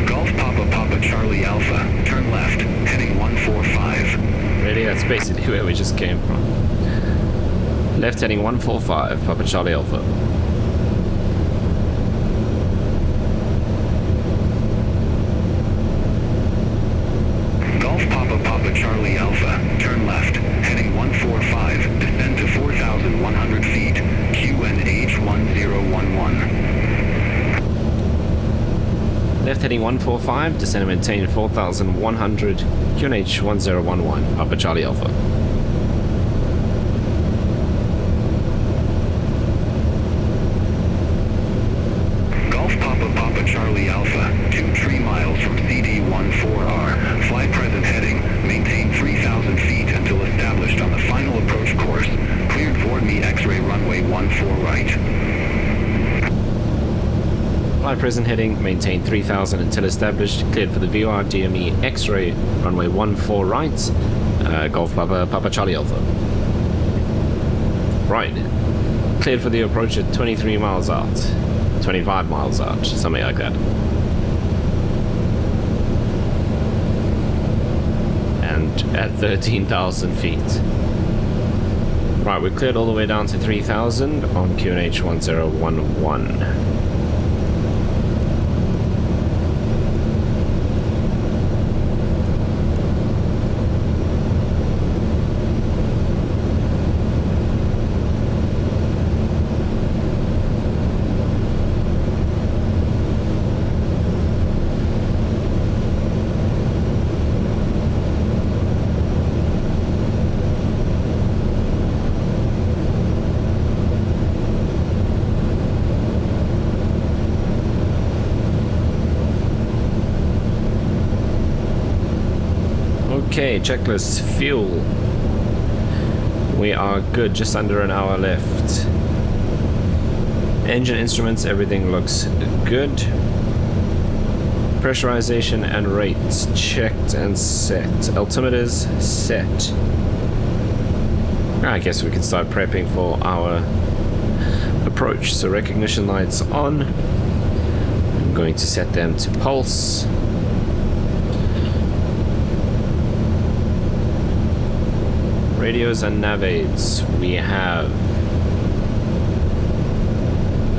Golf Papa Charlie Alpha, turn left, heading 145. Really, that's basically where we just came from. Left heading 145, Papa Charlie Alpha. Golf Papa Charlie Alpha, turn left, heading 145, descend to 4,100 feet, QNH 1011. Left heading 145, descend and maintain 4,100, QNH 1011, Papa Charlie Alpha. Golf Papa Charlie Alpha, 2 tree miles from CD14R, fly present heading, maintain 3,000 feet until established on the final approach course, cleared for me X-ray runway 14 right. Fly present heading, maintain 3,000 until established, cleared for the VOR DME X-ray runway 14 right, Golf Papa Charlie Alpha. Right, cleared for the approach at 23 miles out, 25 miles out, something like that. And at 13,000 feet. Right, we're cleared all the way down to 3,000 on QNH 1011. Okay, checklist, fuel. We are good, just under an hour left. Engine instruments, everything looks good. Pressurization and rates checked and set. Altimeters set. I guess we can start prepping for our approach. So recognition lights on. I'm going to set them to pulse. Radios and nav aids. We have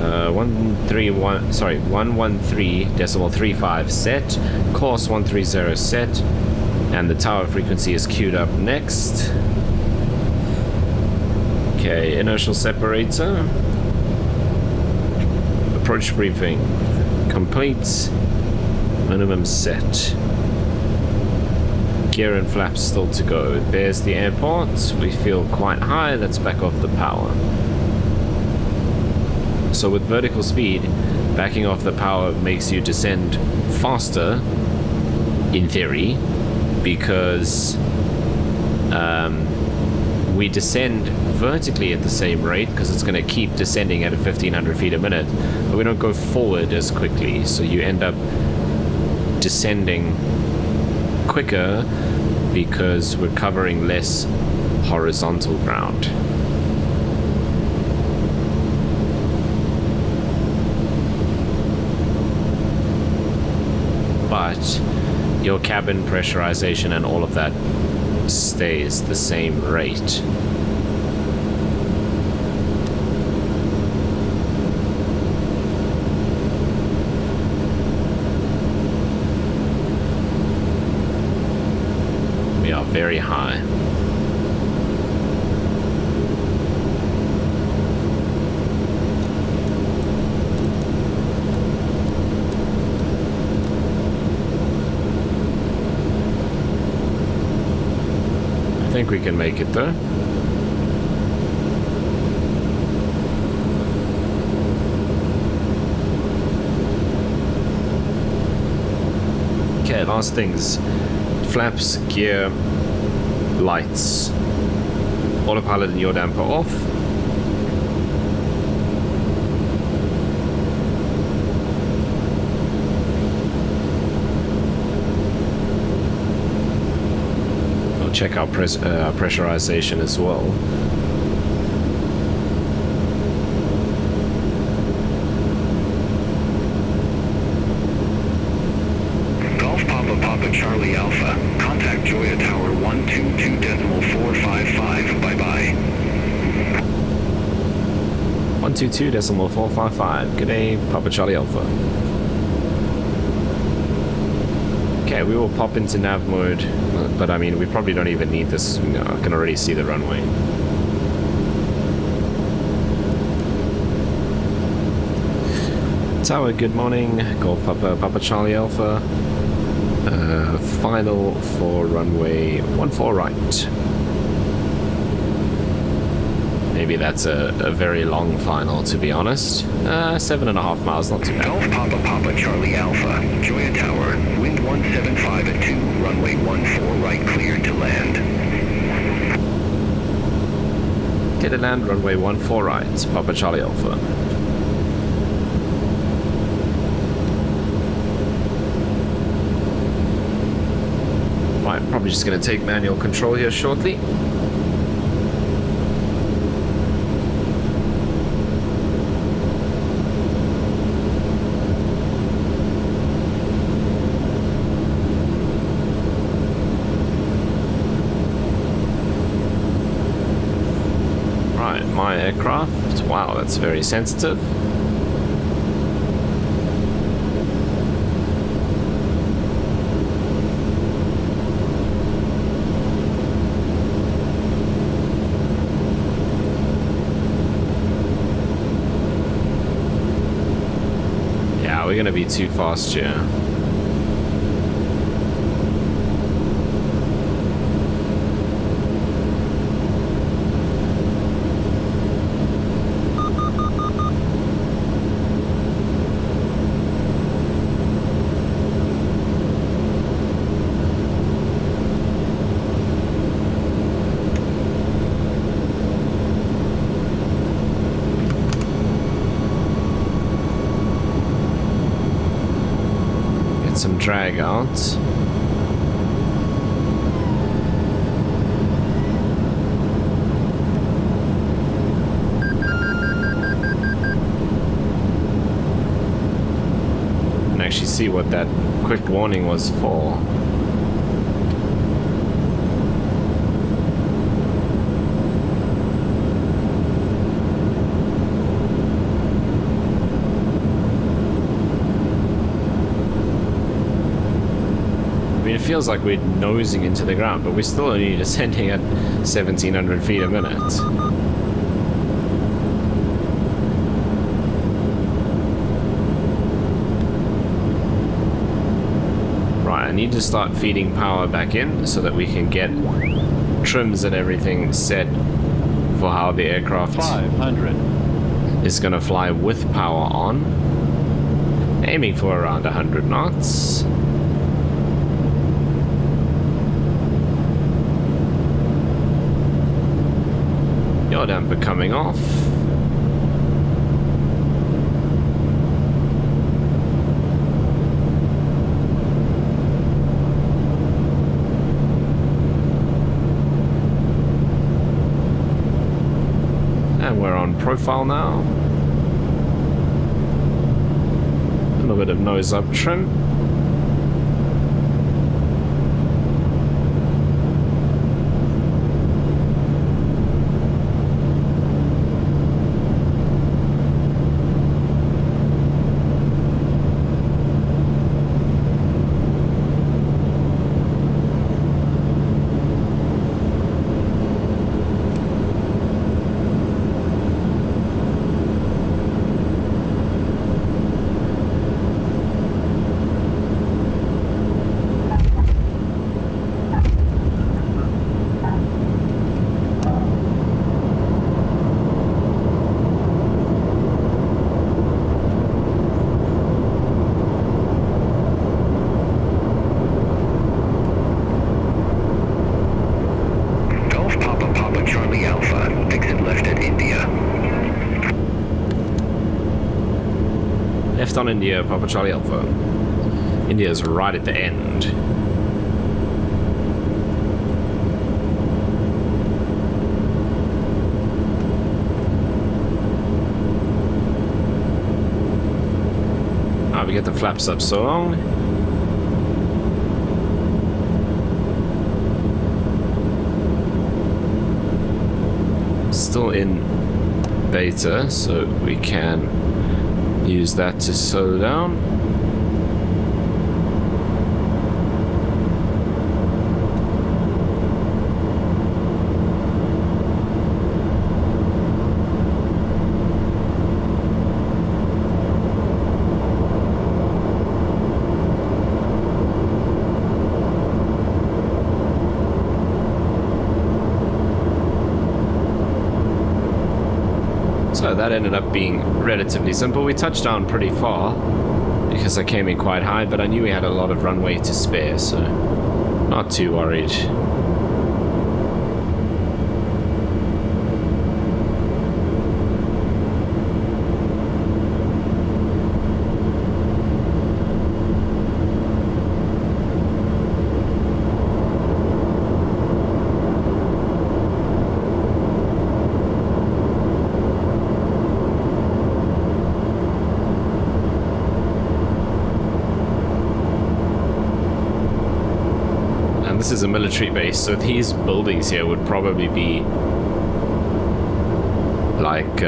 113.35 set, course 130 set, and the tower frequency is queued up next. Okay, inertial separator. Approach briefing complete. Minimum set. Gear and flaps still to go. There's the airport. We feel quite high. Let's back off the power. So with vertical speed, backing off the power makes you descend faster, in theory, because we descend vertically at the same rate because it's going to keep descending at 1,500 feet a minute, but we don't go forward as quickly, so you end up descending quicker because we're covering less horizontal ground. But your cabin pressurization and all of that stays the same rate. We are very high. I think we can make it though. Okay, last things. Flaps, gear, lights. Autopilot and yaw damper off. Check our pressurization as well. Golf Papa Papa Charlie Alpha. Contact Gioia Tower 122.455. Bye-bye. 122.455. Good day, Papa Charlie Alpha. Okay, we will pop into nav mode, but I mean, we probably don't even need this. I can already see the runway. Tower, good morning. Golf Papa, Papa Charlie Alpha. Final for runway 14 right. Maybe that's a very long final, to be honest. 7.5 miles, not too bad. Golf Papa Papa Charlie Alpha. Gioia Tower. Wind 175 at 2. Runway 14 right cleared to land. Okay, to land, runway 14 right. Papa Charlie Alpha. Right, probably just going to take manual control here shortly. My aircraft. Wow, that's very sensitive. Yeah, we're gonna be too fast here. some drag out. And actually see what that quick warning was for. It feels like we're nosing into the ground, but we're still only descending at 1,700 feet a minute. Right, I need to start feeding power back in so that we can get trims and everything set for how the aircraft 500. is going to fly with power on. Aiming for around 100 knots. Yaw damper coming off. And we're on profile now. A little bit of nose up trim. Left on India, Papa Charlie Alpha. India's right at the end. We get the flaps up so long. Still in beta, so we can use that to slow down. So that ended up being relatively simple. We touched down pretty far because I came in quite high, but I knew we had a lot of runway to spare, so not too worried. This is a military base, so these buildings here would probably be like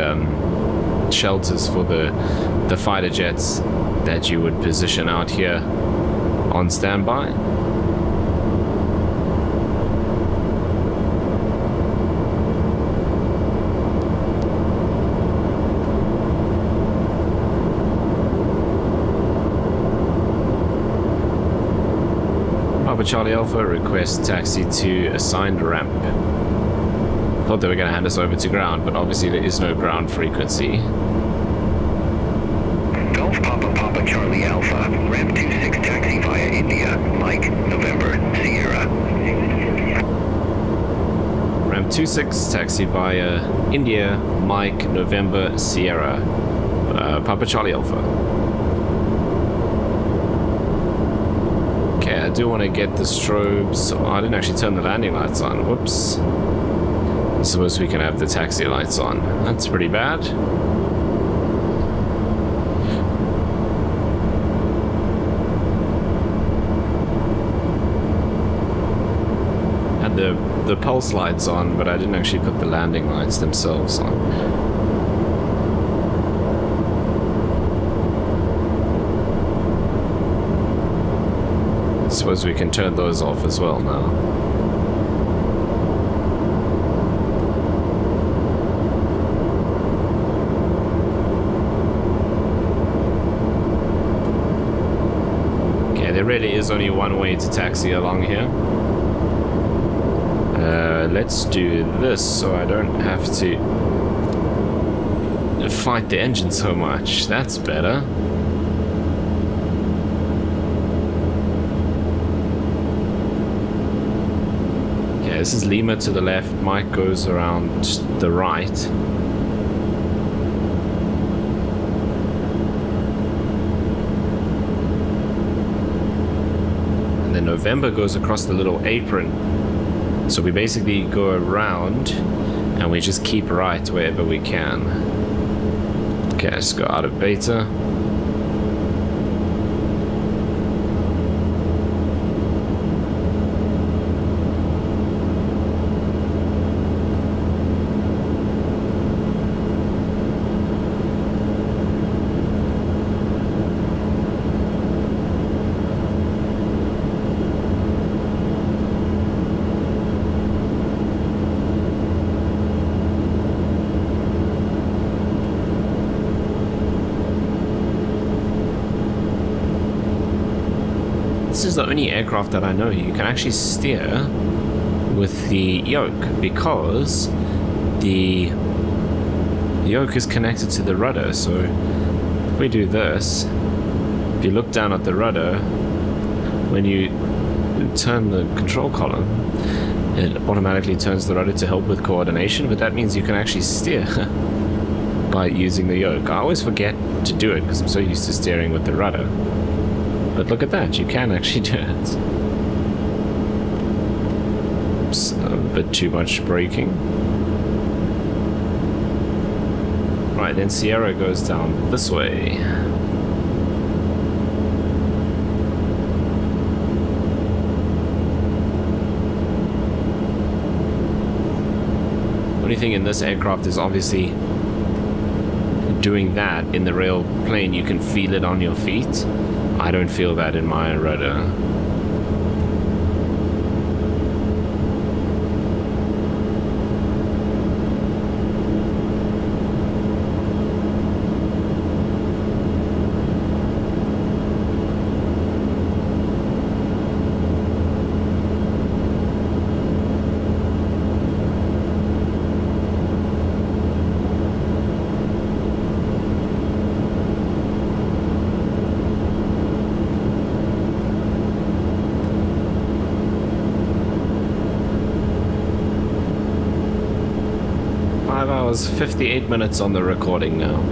shelters for the fighter jets that you would position out here on standby. Charlie Alpha, request taxi to assigned ramp. Thought they were going to hand us over to ground, but obviously there is no ground frequency. Golf Papa Charlie Alpha, ramp 26 taxi via India, Mike, November, Sierra. Ramp 26 taxi via India, Mike, November, Sierra. Papa Charlie Alpha. do want to get the strobes. Oh, I didn't actually turn the landing lights on. Whoops. I suppose we can have the taxi lights on. That's pretty bad. Had the pulse lights on, but I didn't actually put the landing lights themselves on. I suppose we can turn those off as well now. Okay, there really is only one way to taxi along here. Let's do this so I don't have to fight the engine so much. That's better. This is Lima to the left, Mike goes around the right. And then November goes across the little apron. So we basically go around and we just keep right wherever we can. Okay, let's go out of beta. This is the only aircraft that I know you can actually steer with the yoke, because the yoke is connected to the rudder. So if we do this, if you look down at the rudder, when you turn the control column, it automatically turns the rudder to help with coordination, but that means you can actually steer by using the yoke. I always forget to do it because I'm so used to steering with the rudder. But look at that, you can actually do it. Oops, a bit too much braking. Right, then Sierra goes down this way. Only thing in this aircraft is obviously doing that in the rail plane, you can feel it on your feet. I don't feel that in my rudder. Hours, 58 minutes on the recording now.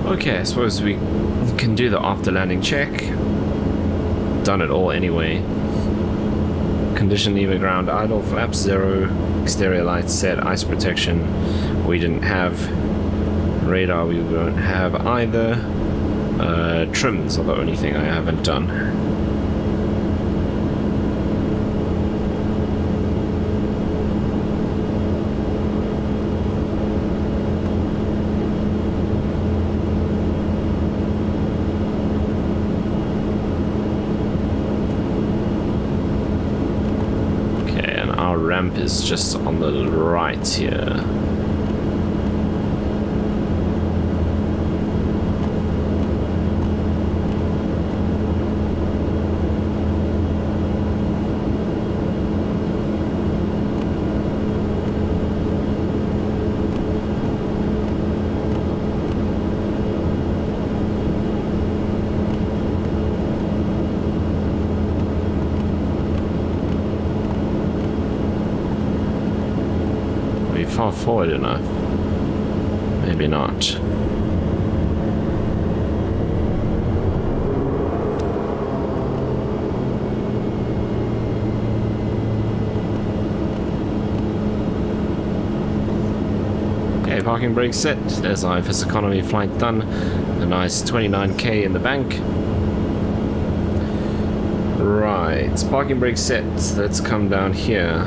Okay, I suppose we can do the after landing check. Done it all anyway. Condition lever ground idle, flaps 0, exterior lights set, ice protection. We didn't have radar, we won't have either. Trims are the only thing I haven't done. Ramp is just on the right here. far forward enough. Maybe not. Okay, parking brake set. There's our FSEconomy flight done. A nice 29k in the bank. Right, parking brake set. Let's come down here.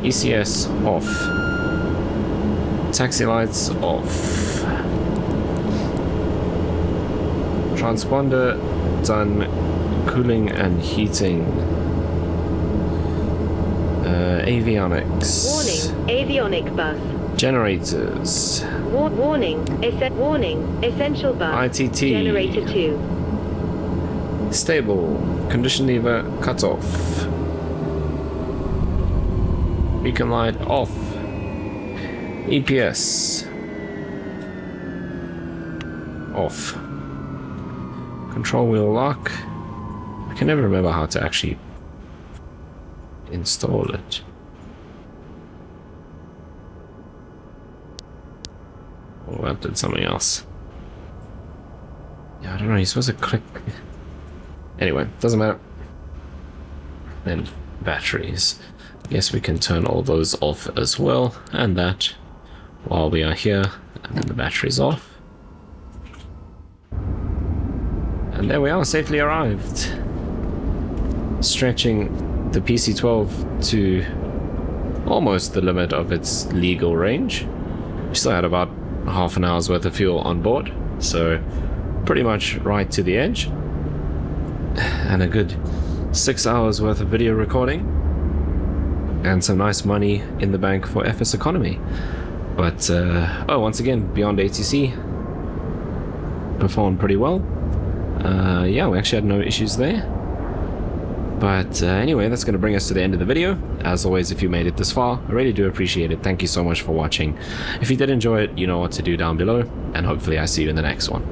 ECS off. Taxi lights off. Transponder done. Cooling and heating. Avionics. Warning, avionic bus. Generators. Warning, essential bus. ITT. Generator 2. Stable. Condition lever cut off. Beacon light off. EPS off. Control wheel lock. I can never remember how to actually install it. Oh, that did something else. Yeah, I don't know, you're supposed to click. Anyway, doesn't matter. Then batteries. Guess we can turn all those off as well, and that while we are here, and then the battery's off. And there we are, safely arrived. Stretching the PC-12 to almost the limit of its legal range. We still had about half an hour's worth of fuel on board, so pretty much right to the edge. And a good 6 hours worth of video recording. And some nice money in the bank for FSEconomy. But, oh, once again, beyond ATC performed pretty well. Yeah, we actually had no issues there. But anyway, that's going to bring us to the end of the video. As always, if you made it this far, I really do appreciate it. Thank you so much for watching. If you did enjoy it, you know what to do down below. And hopefully I see you in the next one.